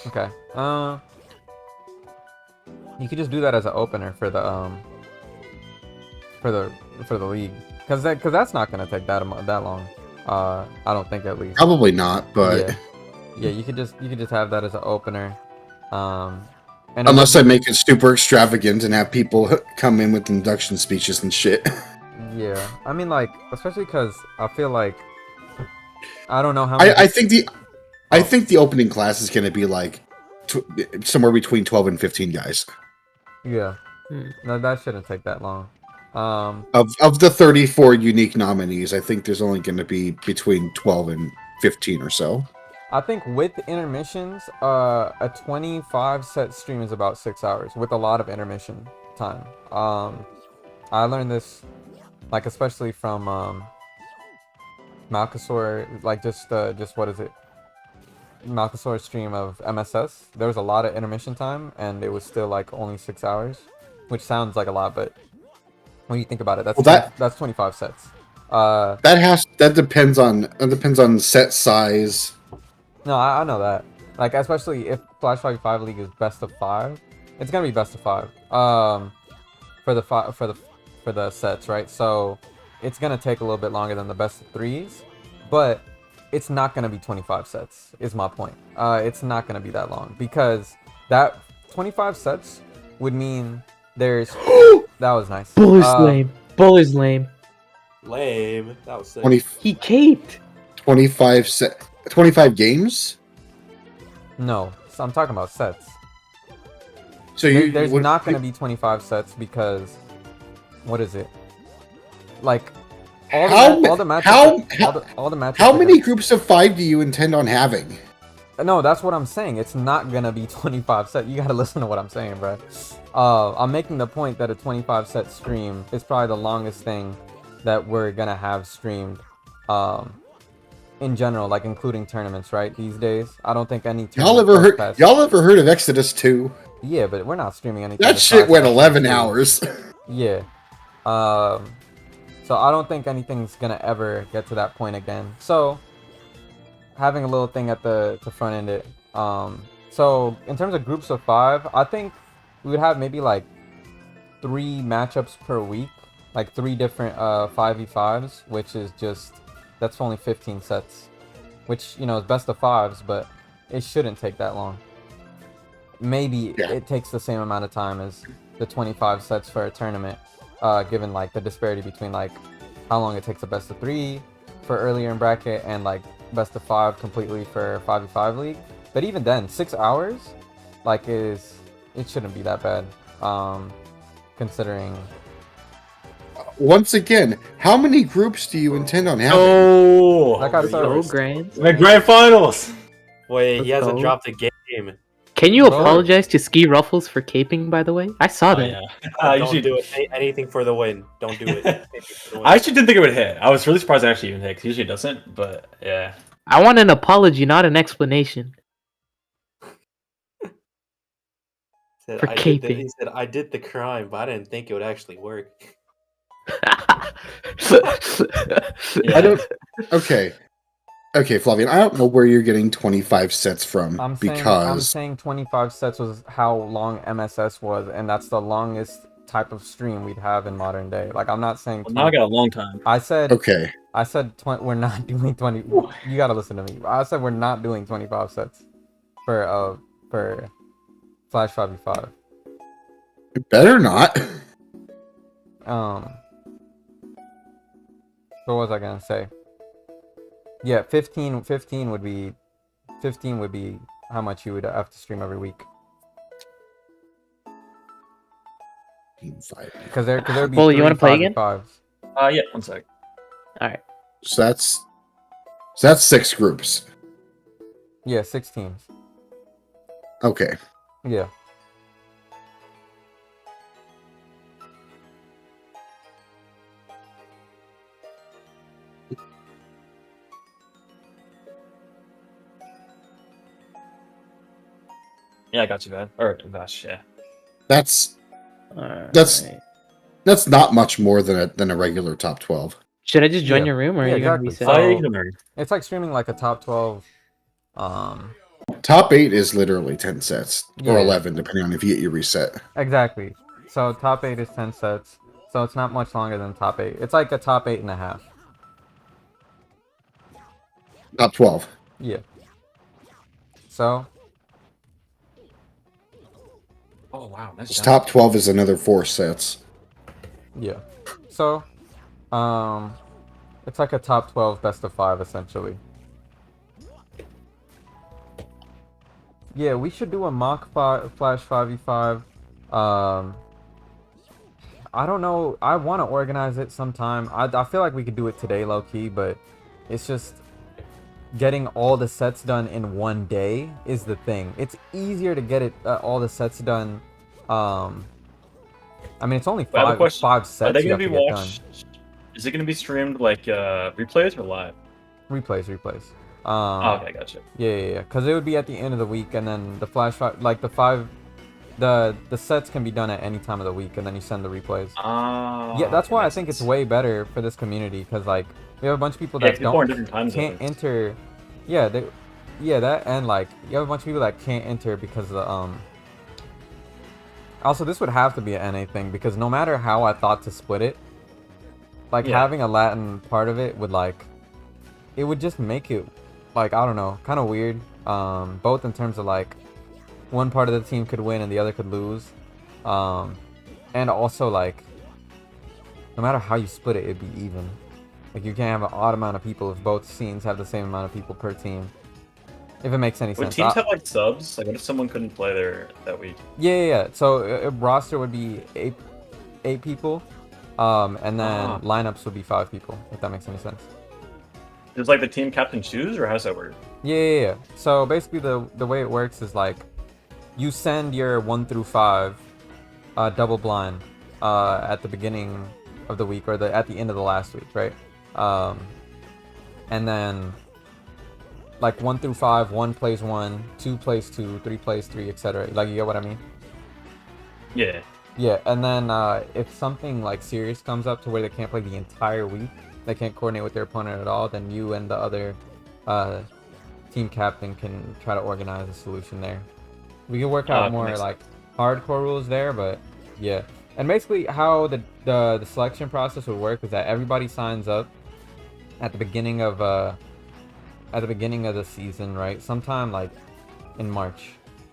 Okay. You could just do that as an opener for the league, because that's not gonna take that long. I don't think, at least. Probably not, but yeah, you could just have that as an opener. And unless I make it super extravagant and have people come in with induction speeches and shit. Yeah, I mean, like, especially because I feel like I don't know how many I think the opening class is going to be like somewhere between 12 and 15 guys. Yeah, no, that shouldn't take that long. Of the 34 unique nominees, I think there's only going to be between 12 and 15 or so. I think with intermissions, a 25 set stream is about 6 hours with a lot of intermission time. I learned this, like, especially from Malkasaur, like just what is it? Malkasaur's stream of MSS. There was a lot of intermission time, and it was still like only 6 hours, which sounds like a lot, but when you think about it, that's 25 sets. That depends on set size. No, I know that. Like, especially if Flash 5 League is best of 5, it's gonna be best of 5. For the sets, right? So it's gonna take a little bit longer than the best of 3s, but it's not gonna be 25 sets. Is my point. It's not gonna be that long, because that 25 sets would mean there's. That was nice. Buller's lame. Buller's lame. Lame. That was sick. He caped. 25 games? No, so I'm talking about sets. So there's not going to be 25 sets, because what is it? Like all the matches. How many groups of 5 do you intend on having? No, that's what I'm saying. It's not gonna be 25 set. You gotta listen to what I'm saying, bro. I'm making the point that a 25 set stream is probably the longest thing that we're gonna have streamed. In general, like including tournaments, right? These days, I don't think any. Y'all ever heard of Exodus 2? Yeah, but we're not streaming anything. That shit went 11 hours. Yeah. So I don't think anything's gonna ever get to that point again. So having a little thing at the to front end it. So in terms of groups of 5, I think we would have maybe like 3 matchups per week, like 3 different 5v5s, which is just. That's only 15 sets, which, you know, is best of 5s, but it shouldn't take that long. Maybe it takes the same amount of time as the 25 sets for a tournament, given like the disparity between like how long it takes a best of 3 for earlier in bracket and like best of 5 completely for 5v5 league. But even then, 6 hours, like, it shouldn't be that bad, considering. Once again, how many groups do you intend on having? Oh, Like I said, the grand finals. Wait, he hasn't dropped a game. Can you apologize to Ski Ruffles for caping, by the way? I saw that. Yeah. Don't do it. Anything for the win. Don't do it. I actually didn't think it would hit. I was really surprised it actually even hit, 'cause usually it doesn't, but yeah. I want an apology, not an explanation. For caping. He said, I did the crime, but I didn't think it would actually work. I don't. Okay, Flavian. I don't know where you're getting 25 sets from. I'm saying 25 sets was how long MSS was, and that's the longest type of stream we'd have in modern day. Like, I'm not saying. Now I got a long time. I said. Okay. I said we're not doing 20. You gotta listen to me. I said we're not doing 25 sets for Flash 5v5. It better not. What was I gonna say? Yeah, 15 would be how much you would have to stream every week. Because there'd be Bully, you want to play again? Yeah, 1 sec. All right. So that's 6 groups. Yeah, 6 teams. Okay. Yeah. Yeah, I got you, man. Or Vash, yeah. That's Alright. that's not much more than a regular top 12. Should I just join Yeah. your room, or are Yeah, you gonna exactly. reset? So- Oh, you can learn. It's like streaming like a top 12. Top 8 is literally 10 sets or Yeah. 11, depending on if you get your reset. Exactly. So top 8 is 10 sets. So it's not much longer than top 8. It's like a top 8.5. Top 12. Yeah. So Oh wow, that's This top 12 is another 4 sets. yeah. So it's like a top 12 best of 5 essentially. Yeah, we should do a mock flash 5v5. I don't know. I want to organize it sometime. I feel like we could do it today, low key, but it's just getting all the sets done in one day is the thing. It's easier to get it all the sets done. I mean, it's only I have a question. five Are sets they you gonna have be to get watched? Is it gonna be streamed like replays or live? done. Replays. Oh, okay, gotcha. Yeah. Because it would be at the end of the week, and then the flash like the sets can be done at any time of the week, and then you send the replays. Yeah, that's why I think it's way better for this community, because like we have a bunch of people that people are in don't different time can't zones. enter. Yeah, that, and like you have a bunch of people that can't enter because the Also, this would have to be an NA thing, because no matter how I thought to split it, like having a Latin part of it would like it would just make it like, I don't know, kind of weird. Both in terms of like one part of the team could win and the other could lose, and also like no matter how you split it, it'd be even. Like you can't have an odd amount of people if both scenes have the same amount of people per team. If it makes any Would sense. teams have like subs? Like, what if someone couldn't play there that week? Yeah. So a roster would be eight people, and then lineups would be 5 people. If that makes any sense. Does like the team captain choose, or how's that work? Yeah. So basically, the way it works is like you send your 1 through 5 double blind at the beginning of the week, or at the end of the last week, right? And then like 1 through 5, 1 plays 1, 2 plays 2, 3 plays 3, etc. Like, you get what I mean? Yeah. Yeah, and then if something like serious comes up to where they can't play the entire week, they can't coordinate with their opponent at all, then you and the other team captain can try to organize a solution there. We can work out more like hardcore rules there, but yeah. And basically how the selection process would work is that everybody signs up at the beginning of the season, right? Sometime like in March.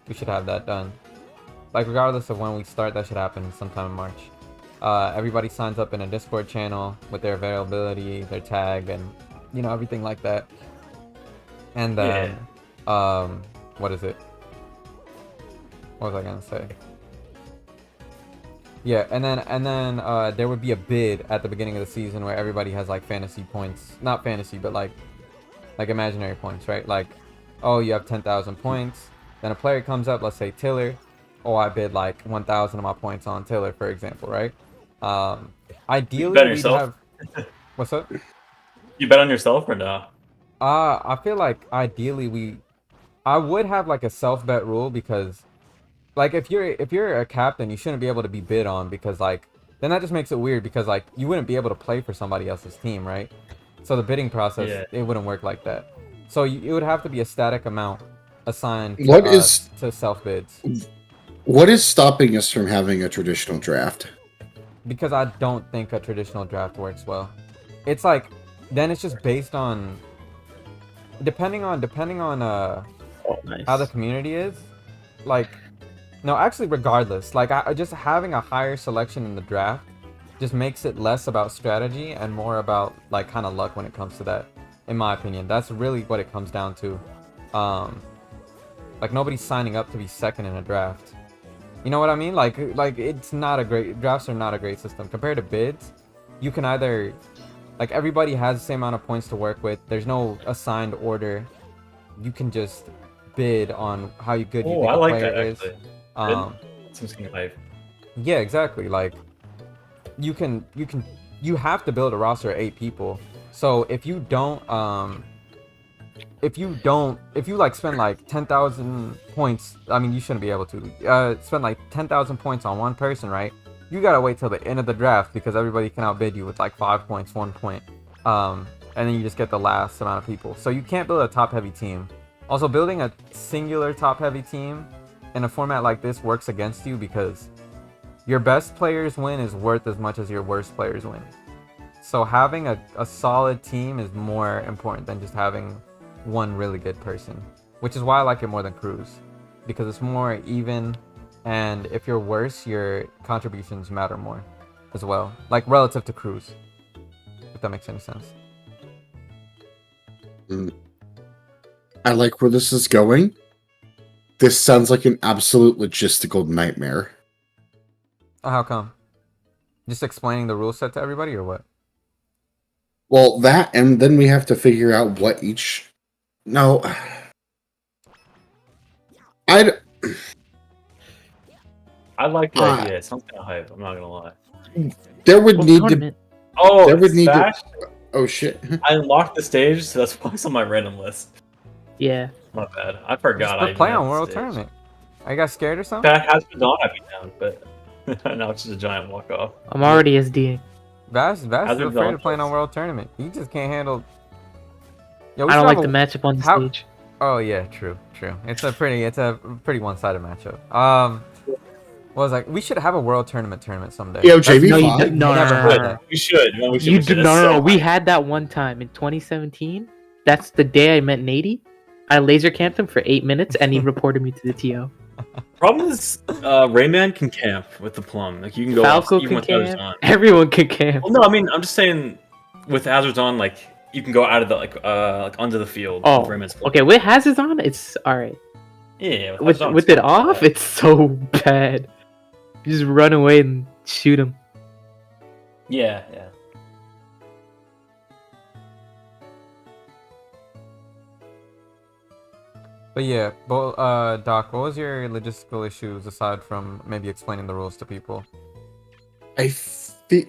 We should have that done. Like regardless of when we start, that should happen sometime in March. Everybody signs up in a Discord channel with their availability, their tag, and you know, everything like that. And then what is it? What was I gonna say? Yeah, and then there would be a bid at the beginning of the season where everybody has like fantasy points. Not fantasy, but like imaginary points, right? Like, oh, you have 10,000 points. Then a player comes up, let's say Tiller. Oh, I bid like 1,000 of my points on Tiller, for example, right? Ideally, we'd have... What's up? You bet on yourself or no? I feel like ideally I would have like a self-bet rule, because like if you're a captain, you shouldn't be able to be bid on, because like then that just makes it weird, because like you wouldn't be able to play for somebody else's team, right? So the bidding process, it wouldn't work like that. So it would have to be a static amount assigned to self bids. What is stopping us from having a traditional draft? Because I don't think a traditional draft works well. It's like then it's just based on depending on how the community is. Like, no, actually, regardless, like I just having a higher selection in the draft just makes it less about strategy and more about like kind of luck when it comes to that, in my opinion. That's really what it comes down to. Like nobody's signing up to be second in a draft. You know what I mean? Like it's not a great, drafts are not a great system compared to bids. You can either, like, everybody has the same amount of points to work with. There's no assigned order. You can just bid on how good you think a player is. Seems kind of yeah, exactly. Like you have to build a roster of 8 people. So if you don't if you like spend like 10,000 points, I mean, you shouldn't be able to spend like 10,000 points on one person, right? You gotta wait till the end of the draft because everybody can outbid you with like 5 points, 1 point, and then you just get the last amount of people. So you can't build a top-heavy team. Also, building a singular top-heavy team in a format like this works against you because your best players win is worth as much as your worst players win. So having a solid team is more important than just having one really good person, which is why I like it more than crews, because it's more even, and if you're worse, your contributions matter more as well, like relative to crews, if that makes any sense. I like where this is going. This sounds like an absolute logistical nightmare. How come? Just explaining the rule set to everybody, or what? Well, that, and then we have to figure out what each... No. I like the idea. It sounds kind of hype. I'm not gonna lie. There would need to... Oh, there would need to... Smash? Oh, shit. I unlocked the stage, so that's why it's on my random list. Yeah. My bad. I forgot. Just play on World Tournament. I got scared or something? That has been on, I'd be down, but now it's just a giant walk off. I'm already SDing. Bass is afraid of playing on World Tournament. He just can't handle... Yo, I don't like the matchup on the stage. Oh yeah, true. It's a pretty one-sided matchup. What was like? We should have a World Tournament someday. Yo, JV5. No. We should. No. We had that one time in 2017. That's the day I met Nady. I laser camped him for 8 minutes, and he reported me to the TO. Problem is, Rayman can camp with the plum. Like you can go Falco even can with camp. Everyone can camp. Well, no, I mean I'm just saying with hazards on, like you can go out of the like onto the field. Oh, with Rayman's plum. okay. With hazards on, it's all right. Yeah. With it off, it's so bad. You just run away and shoot him. Yeah. But yeah, Doc, what was your logistical issues aside from maybe explaining the rules to people? I feel...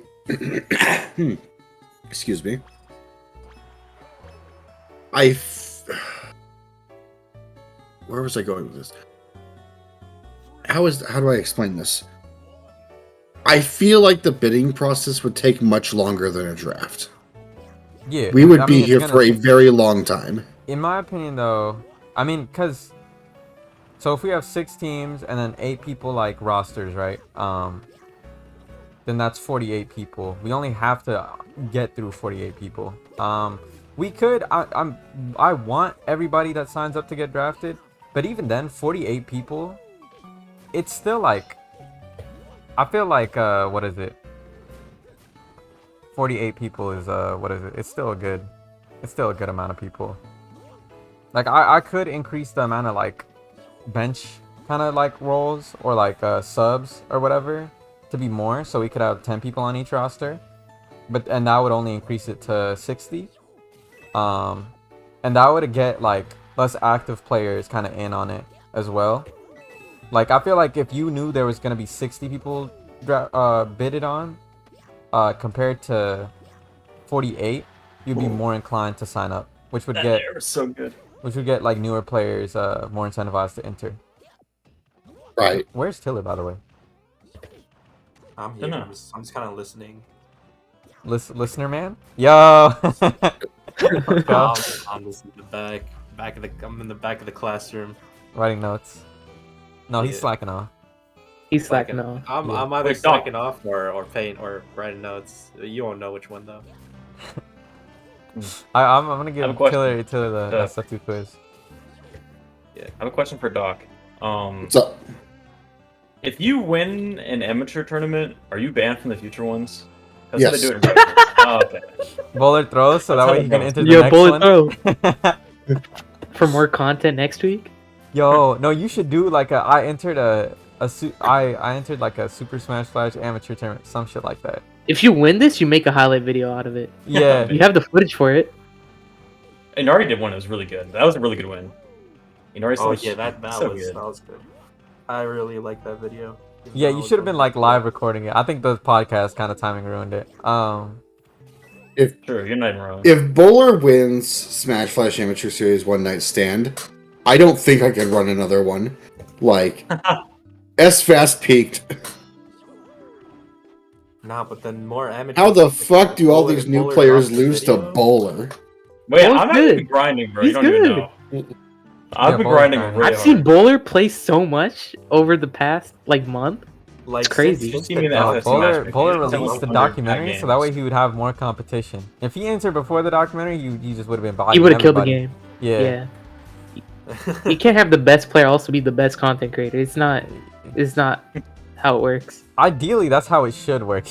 Excuse me. Where was I going with this? How do I explain this? I feel like the bidding process would take much longer than a draft. Yeah. We would be here for a very long time. In my opinion, though, I mean, so if we have 6 teams and then 8 people like rosters, right? Then that's 48 people. We only have to get through 48 people. We could. I want everybody that signs up to get drafted, but even then, 48 people, it's still like. I feel like what is it? 48 people is what is it? It's still a good amount of people. Like I could increase the amount of like bench kind of like roles or like subs or whatever to be more, so we could have 10 people on each roster, and that would only increase it to 60. And that would get like less active players kind of in on it as well. Like I feel like if you knew there was gonna be 60 people bidded on, compared to 48, you'd be more inclined to sign up, which would get so good. Which would get like newer players more incentivized to enter. Right. Where's Tiller, by the way? I'm here. I'm just kind of listening. Listener man? Yo. Let's go. I'm just in the back of the. I'm in the back of the classroom. Writing notes. No, he's slacking off. He's slacking off. I'm either slacking off or paying or writing notes. You won't know which one though. I'm gonna give Tiller the SSF2 quiz. Yeah, I have a question for Doc. What's up? If you win an amateur tournament, are you banned from the future ones? That's Yes. how they do it. Oh, okay. Bullet throw, so that way you can enter the next bullet one. throw. For more content next week. Yo, no, you should do like I entered I entered like a Super Smash Flash amateur tournament, some shit like that. If you win this, you make a highlight video out of it. Yeah. You have the footage for it. Inari did one. It was really good. That was a really good win. Inari that was good. I really like that video. Yeah, you should have been like live recording it. I think the podcast kind of timing ruined it. Sure, you're not even wrong. If Bowler wins Smash Flash Amateur Series One Night Stand, I don't think I could run another one. Like, S Fast peaked. Nah, but then more amateur. How the fuck do all these new players lose to Bowler? Wait, Bowler's I'm actually good. grinding, bro. He's You don't even good. know. I've been Bowler's grinding grinding. really I've seen hard. Bowler play so much over the past like month. Like crazy. since You mean the- FFC Bowler matchmaking. Bowler It's released the 100 documentary, games. so that way he would have more competition. If he entered before the documentary, he just would have been He bodying would have killed the everybody. game. Yeah. Yeah. You can't have the best player also be the best content creator. It's not how it works. Ideally, that's how it should work.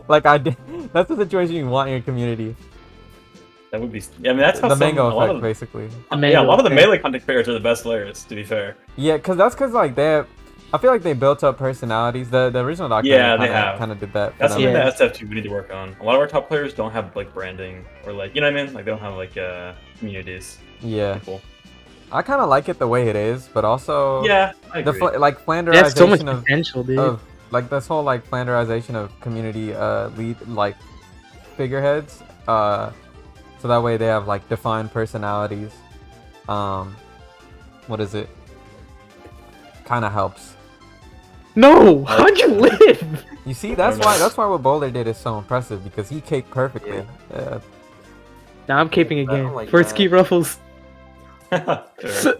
Like that's the situation you want in your community. That would be. I mean, that's how The some, mango a lot effect, of, basically. yeah, a lot of the Mango melee content creators are the best players. To be fair. Yeah, cause like I feel like they built up personalities. The original Yeah, they documentary have. kind of did that. For That's them. something Yeah. that SF2 we need to work on. A lot of our top players don't have like branding or like, you know what I mean? Like they don't have like communities. Yeah, People. I kind of like it the way it is, but also Yeah, I the agree. like It has so much flanderization of potential, dude. like this whole like flanderization of community lead like figureheads, so that way they have like defined personalities. What is it? Kind of helps. No, how'd you live? You see, don't know. that's why what Bowler did is so impressive, because he caked perfectly. Now I'm caping I don't again. like For that. ski ruffles. Sure.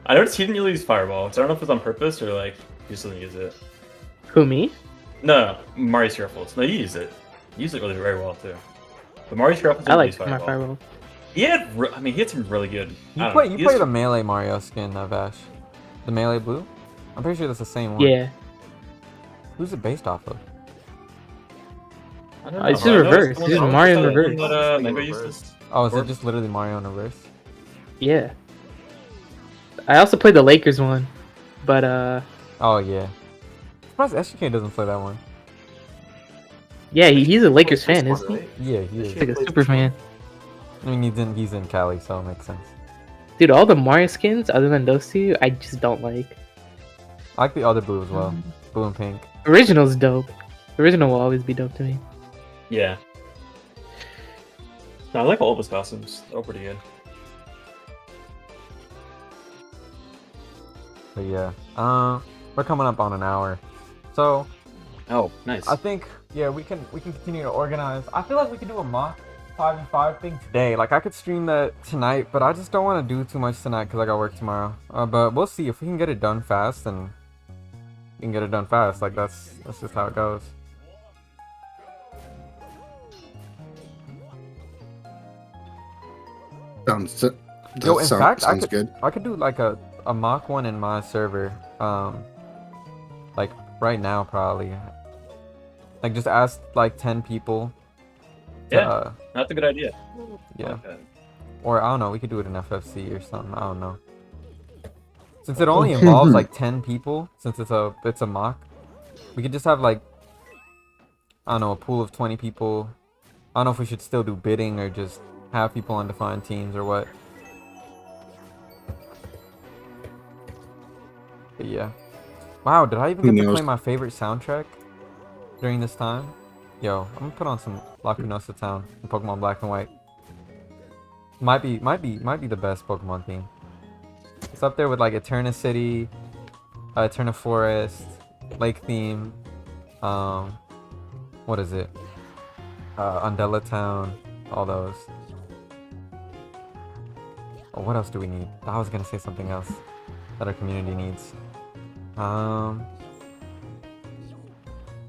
I noticed he didn't really use Fireball, so I don't know if it's on purpose or like he just doesn't use it. Who, me? No, Marius Ruffles. No, you use it. You use it really very well too. But Marius Ruffles I didn't like use my Fireball. fireball. He had, he had some really good. I You don't play know, you he play has- the melee Mario skin, Vash. The melee blue. I'm pretty sure that's the same one. Yeah. Who's it based off of? I don't It's know. just I noticed reverse. the It's just one- Mario in the one reverse. that, Mango uses. Oh, is Or- it just literally Mario in reverse? Yeah. I also played the Lakers one, but Oh yeah. Surprised SGK doesn't play that one. yeah, he's a Lakers fan, This isn't one, he? right? Yeah, he is. He's like a super fan. I mean, he's in Cali, so it makes sense. Dude, all the Mario skins other than those two, I just don't like. I like the other blue as well. Blue and pink. Original's dope. Original will always be dope to me. Yeah. No, I like all of his costumes. They're all pretty good. But yeah. We're coming up on an hour. So Oh, nice. I think we can continue to organize. I feel like we can do a mock 5v5 thing today. Like I could stream that tonight, but I just don't want to do too much tonight because I got work tomorrow. But we'll see if we can get it done fast, and we can get it done fast. Like that's just how it goes. Sounds Yo, in fact, sounds good. I could do like a mock one in my server. Like right now probably. Like just ask like 10 people. To, Yeah. That's a good idea. I yeah. like that. Or I don't know, we could do it in FFC or something. I don't know. Since it only involves like 10 people, since it's a mock, we could just have like, I don't know, a pool of 20 people. I don't know if we should still do bidding or just have people on defined teams or what. But yeah. Wow, did I even Who get to knows? play my favorite soundtrack during this time? Yo, I'm gonna put on some Lacunosa Town in Pokemon Black and White. Might be the best Pokemon theme. It's up there with like Eterna City, Eterna Forest, Lake theme. What is it? Undella Town, all those. Oh, what else do we need? I was gonna say something else that our community needs.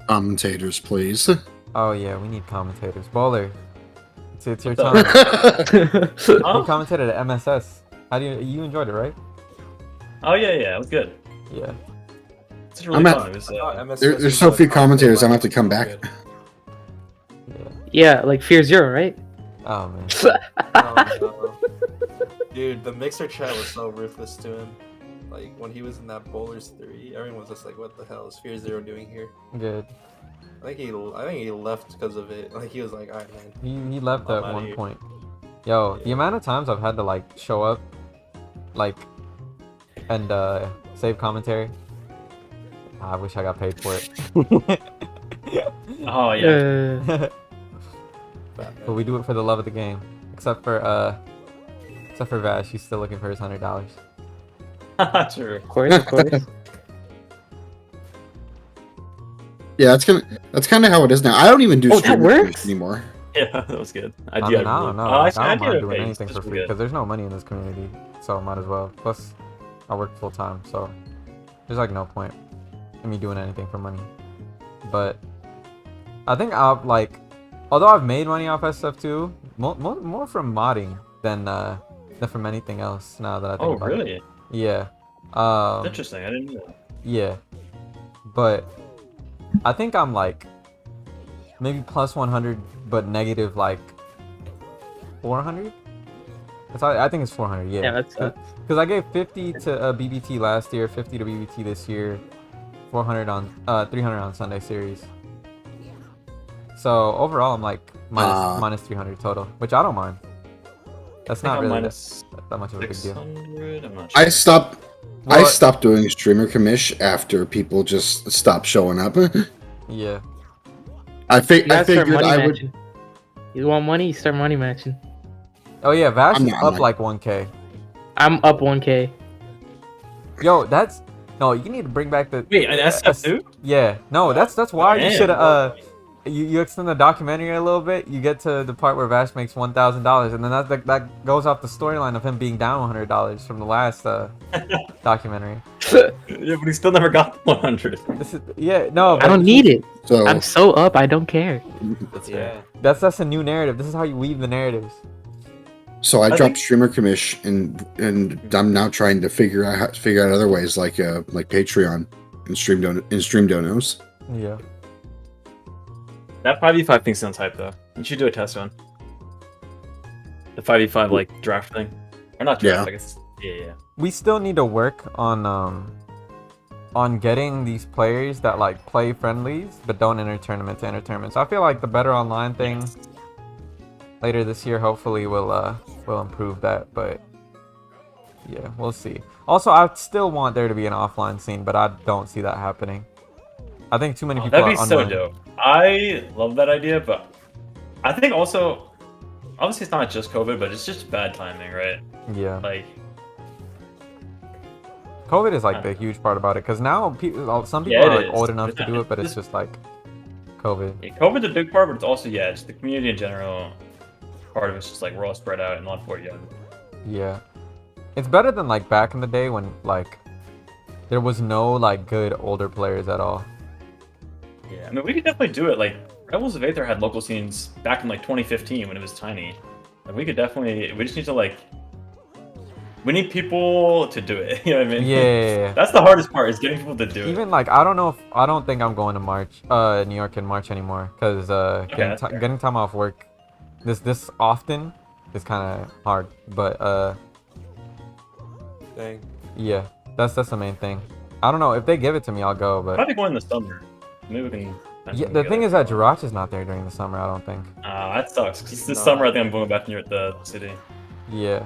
Commentators, please. Oh yeah, we need commentators. Bowler, it's your What's time. You Oh, commentated at MSS. How do you enjoyed it, right? oh yeah, yeah, it was good. Yeah. It's really I'm at- fun. It was, There's so few commentators, I'm gonna have to come back. Yeah. Yeah, like Fear Zero, right? Oh man. No. Dude, the mixer chat was so ruthless to him. Like when he was in that Bowlers 3, everyone was just like, "What the hell is Fear Zero doing here?" Good. I think he left because of it. Like he was like, "All right, man." He left I'm at outta one here. point. Yo, the Yeah. amount of times I've had to like show up, like, and save commentary. I wish I got paid for it. oh yeah. but we do it for the love of the game. Except for Vash, he's still looking for his $100. True. Of course, of course. Yeah, that's kind of how it is now. I don't even do Oh, that streamer works? anymore. Yeah, that was good. I do mean, have I really- don't know. Oh, Like, actually, I don't mind do doing okay, anything it's for just free good. because there's no money in this community, so I might as well. Plus, I work full time, so there's like no point in me doing anything for money. But I think although I've made money off SSF2, more from modding than from anything else. Now that I think Oh, about it. really? Yeah. That's interesting. I didn't know that. Yeah. But I think I'm like maybe plus 100, but negative like 400. I think it's 400. Yeah, that's because I gave 50 to BBT last year, 50 to BBT this year, 400 on 300 on Sunday series. So overall, I'm like minus 300 total, which I don't mind. That's not really that much of a big deal. 600. I'm not sure. I stopped Well, doing streamer commish after people just stopped showing up. Yeah. I You gotta start figured money I would. matching. You want money? You start money matching. Oh yeah, Vash I'm is not- up I'm like 1K. I'm up 1K. Yo, no. You need to bring back the. Wait, an SF2? Yeah, no, that's why you Damn. should you extend the documentary a little bit. You get to the part where Vash makes $1,000, and then that goes off the storyline of him being down $100 from the last documentary. Yeah, but he still never got 100. No, I don't need it. So I'm so up. I don't care. That's Yeah. That's a new narrative. This is how you weave the narratives. So I I dropped think- streamer commish, and I'm now trying to figure out other ways like Patreon and stream donos. Yeah. That 5v5 thing sounds hype though. You should do a test one. The 5v5 like draft thing, or not draft? Yeah. I guess. Yeah. We still need to work on getting these players that like play friendlies but don't enter tournament to enter tournaments. I feel like the better online thing later this year hopefully will improve that, but yeah, we'll see. Also, I still want there to be an offline scene, but I don't see that happening. I think too many people That'd be are so unwilling. dope. I love that idea, but I think also, obviously it's not just COVID, but it's just bad timing, right? Yeah. Like, COVID is like the huge part about it because now some people Yeah, are it like is. old enough to do it, but it's This- just like COVID. COVID's a big part, but it's also, yeah, just the community in general. Part of it's just like we're all spread out and a lot more young. Yeah. It's better than like back in the day when like there was no like good older players at all. Yeah, I mean, we could definitely do it. Like, Rebels of Aether had local scenes back in like 2015 when it was tiny. Like, we could definitely, we just need to like, we need people to do it. You know what I mean? Yeah. That's the hardest part, is getting people to do it. Even like I don't think I'm going to New York in March anymore because that's fair. getting time off work this often is kind of hard. But Dang. yeah, that's the main thing. I don't know if they give it to me, I'll go. But Might be going in the summer. Maybe we can. yeah, the thing is that Jirach is not there during the summer. I don't think. That sucks. 'Cause this No. summer, I think I'm going back to the city. Yeah,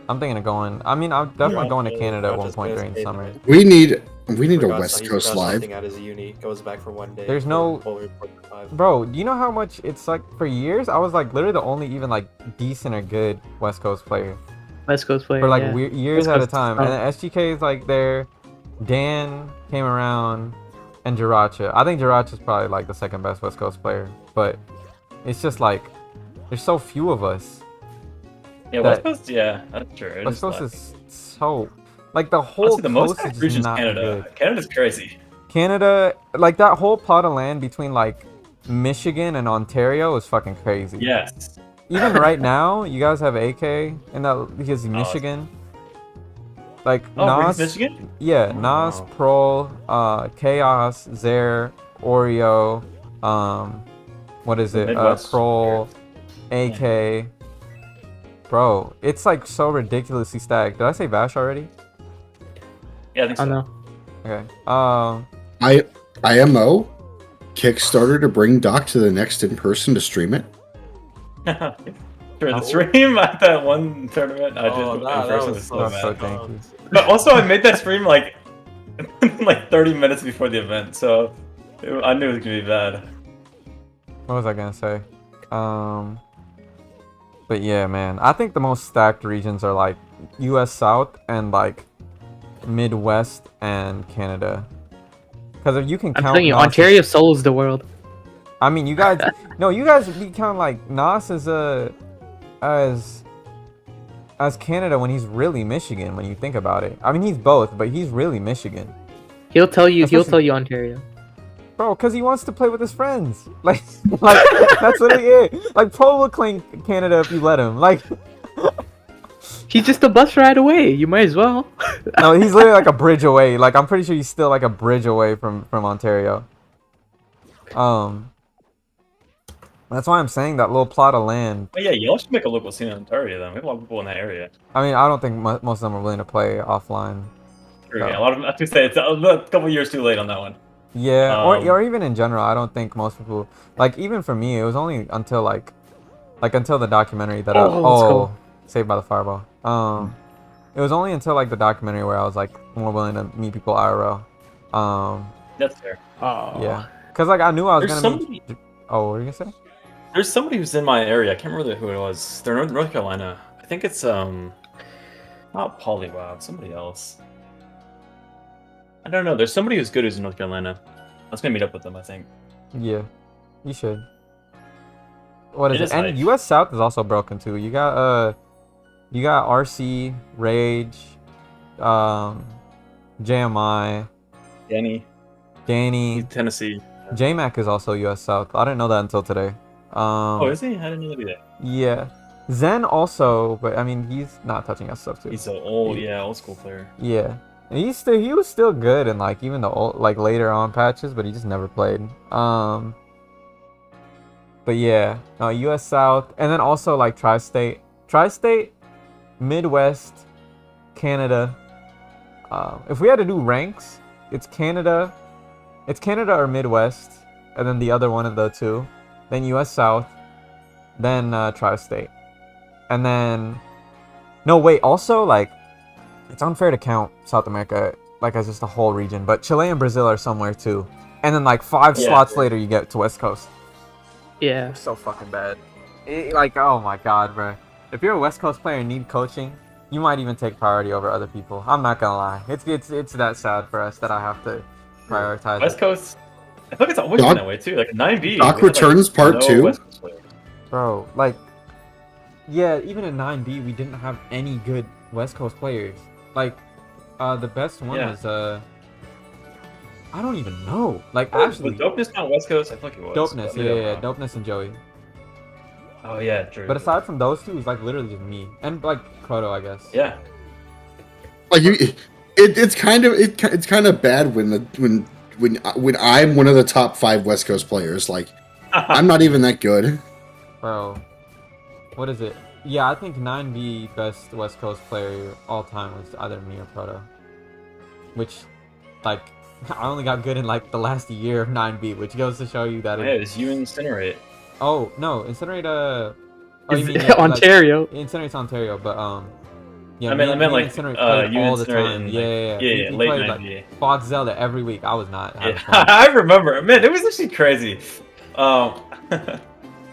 I'm thinking of going. I mean, I'm definitely going to Canada at one point during the summer. We need a Forgot West he Coast forgot live. something out as a uni. Goes back for one day. There's for no- Polar 45. Bro, do you know how much it's like for years? I was like literally the only even like decent or good West Coast player West Coast player. for like yeah. years West at a Coast- time. oh. And then SGK is like there. Dan came around, and Jiracha. I think Jiracha is probably like the second best West Coast player, but it's just like there's so few of us. Yeah, West Coast. Yeah, that's true. It West is Coast less. is so like the whole Honestly, the most coast is region is not Canada. good. Canada's crazy. Canada, like that whole plot of land between like Michigan and Ontario is fucking crazy. Yes. Even right now, you guys have AK in that because Michigan. Like Oh, Nas, Michigan? yeah, Nas, Wow. Prol, Chaos, Zer, Oreo, what is it? Midwest. Prol, AK. Bro, it's like so ridiculously stacked. Did I say Vash already? Yeah, I think I so. know. Okay. IMO Kickstarter to bring Doc to the next in person to stream it. Sure, the stream at that one tournament I did Oh, in that person was was so so That's so bad. janky. But also, I made that stream like like 30 minutes before the event, so I knew it was gonna be bad. What was I gonna say? But yeah, man, I think the most stacked regions are like U.S. South and like Midwest and Canada. Because if you can I'm count telling you, NOS Ontario souls the world. I mean, you guys, no, you guys be count like NOS as as Canada when he's really Michigan. When you think about it, I mean, he's both, but he's really Michigan, He'll tell you. He'll Especially- tell you Ontario. bro. Because he wants to play with his friends. Like, like that's literally it. Like, Pro will claim Canada if you let him. Like, He's just a bus ride away. You might as well. no, he's literally like a bridge away. Like, I'm pretty sure he's still like a bridge away from Ontario. That's why I'm saying that little plot of land. But yeah, y'all should make a local scene in Ontario then. We have a lot of people in that area. I mean, I don't think most of them are willing to play offline. True, No. yeah, a lot of them. I have to say it's a couple years too late on that one. Yeah, Um, or even in general, I don't think most people like. Even for me, it was only until like until the documentary that Oh, let's go. Saved by the Fireball. It was only until like the documentary where I was like more willing to meet people IRL. That's fair. Oh. Yeah, because like I knew I was There's gonna somebody. meet. Oh, what were you gonna say? There's somebody who's in my area. I can't remember who it was. They're in North Carolina. I think it's not Polywab. Somebody else. I don't know. There's somebody who's good who's in North Carolina. I was gonna meet up with them. I think. Yeah, you should. What is It it? is And hype. U.S. South is also broken too. You got RC, Rage, JMI, Danny, Tennessee. JMac is also U.S. South. I didn't know that until today. Oh, is he? I didn't know that either. Yeah. Zen also, but I mean he's not touching us stuff too. He's an old school player. Yeah. And he was still good in like even the old like later on patches, but he just never played. But yeah, US South and then also like Tri-State, Midwest, Canada. If we had to do ranks, it's Canada or Midwest, and then the other one of the two, then US South, then Tri-State, and then no wait. Also like it's unfair to count South America like as just a whole region, but Chile and Brazil are somewhere too, and then like 5 Yeah. slots later you get to West Coast. Yeah. So fucking bad. Like, oh my god, bro. If you're a West Coast player and need coaching, you might even take priority over other people. I'm not gonna lie. It's that sad for us that I have to prioritize West it. Coast. I think it's always Doc- been that way too. Like 9B. Doc we had, Returns Part no 2? West Coast players. Bro, like, yeah, even in 9B, we didn't have any good West Coast players. Like, the best one Yeah. was, I don't even know. Like, Was actually, Dopeness not West Coast? I think it was. Dopeness, but yeah, Dopeness and Joey. Oh yeah, true. But aside from those two, it's like literally just me. And, like, Proto, I guess. yeah. Like it's kind of bad when I'm one of the top 5 West Coast players. Like I'm not even that good. Bro, what is it? Yeah, I think 9B best West Coast player all time was either me or Proto. Which, like, I only got good in like the last year of 9B, which goes to show you that. Yeah, it's you and Incinerate. Oh no, Incinerate. Oh, you Is mean, it yeah, like, Ontario? Incinerate's Ontario, but yeah. I meant me and like Incinerate played you all the Incinerate time. and, Yeah. yeah, We late played 9B. like Fox Zelda every week. I was not. having Yeah, fun. I remember. Man, it was actually crazy. I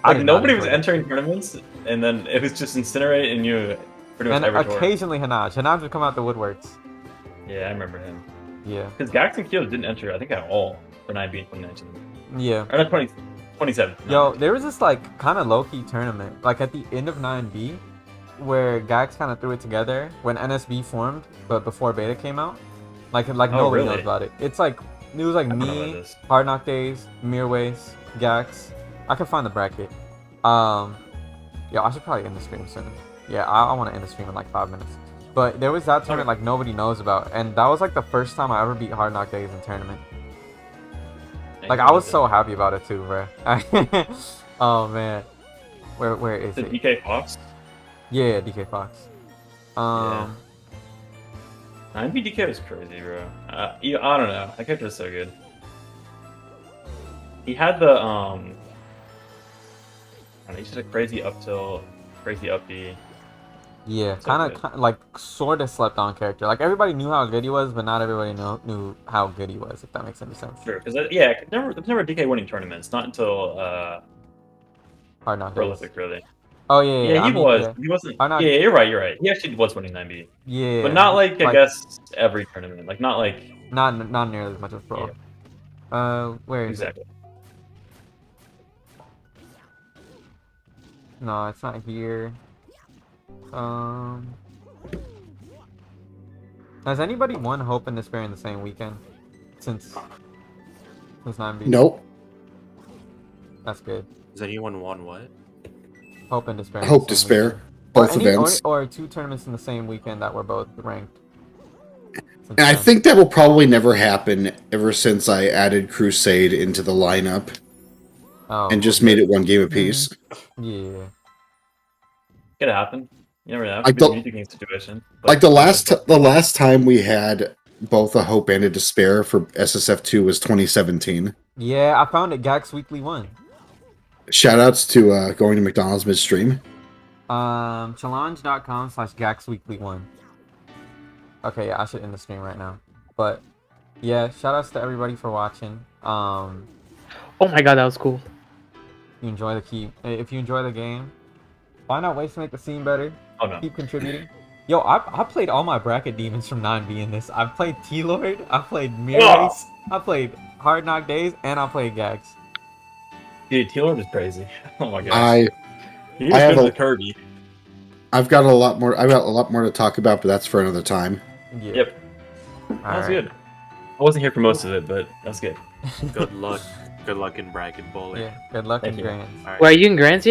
Like did not nobody was enjoy it. entering tournaments, and then it was just Incinerate and you pretty much And every tour. occasionally Hanaj. Hanaj would come out the woodworks. Yeah, I remember him. Yeah. Because Gax and Kyo didn't enter, I think, at all for 9B in 2019. Yeah. Or not 27. Yo, there was this like kind of low-key tournament, like at the end of 9B, where Gax kind of threw it together when NSB formed, but before beta came out. Like nobody knows really? about it. It was like I don't know me, about this. Hard Knock Days, Mirways, Gax. I can find the bracket. Yeah, I should probably end the stream soon. Yeah, I want to end the stream in like 5 minutes. But there was that tournament like nobody knows about, and that was like the first time I ever beat Hard Knock Days in tournament. Like I was so happy about it too, bro. Oh man, where is The it? DK Fox? Yeah, DK Fox. Yeah. 9B DK was crazy, bro. I don't know. That character was so good. He had the I don't know, he just had a crazy up tilt, crazy up B. Yeah, So kind good. of like sort of slept on character. Like everybody knew how good he was, but not everybody knew how good he was. If that makes any sense. Sure, because there's never DK winning tournaments. Not until Hard Knock Days. Prolific, really. Oh yeah, Yeah, I he mean, was. yeah. He wasn't. I'm not- Yeah, you're right. You're right. He actually was winning 9B, Yeah, but not like I like, guess every tournament. Like not like not nearly as much as Pro. Where is exactly. it? No, it's not here. Has anybody won Hope and Despair in the same weekend since 9B? Nope. That's good. Has anyone won what? Hope and Despair. in the Hope same Despair. weekend. Both or events. or 2 tournaments in the same weekend that were both ranked. Since And I then. think that will probably never happen ever since I added Crusade into the lineup and just made it one game apiece. Yeah. Could happen. You never know. Like Could be the- a video game situation. Like the last time we had both a Hope and a Despair for SSF2 was 2017. Yeah, I found it. Gax Weekly 1. Shoutouts to going to McDonald's midstream. Challenge.com/GaxWeekly1. Okay, yeah, I should end the stream right now. But yeah, shoutouts to everybody for watching. Oh my god, that was cool. You enjoy if you enjoy the game, find out ways to make the scene better. Oh no. Keep contributing. Yo, I played all my bracket demons from 9B in this. I played T-Lord, I played Mirror Whoa. Race, I played Hard Knock Days, and I played Gax. Dude, T-Lord is crazy. Oh my gosh. He was I have good a- with Kirby. I've got a lot more to talk about, but that's for another time. Yeah. Yep. That was Alright. good. I wasn't here for most of it, but that's good. Good luck. Good luck in bracket bowling. Yeah. Good luck Thank in you. Grands. All right. Wait, are you in Grands yet?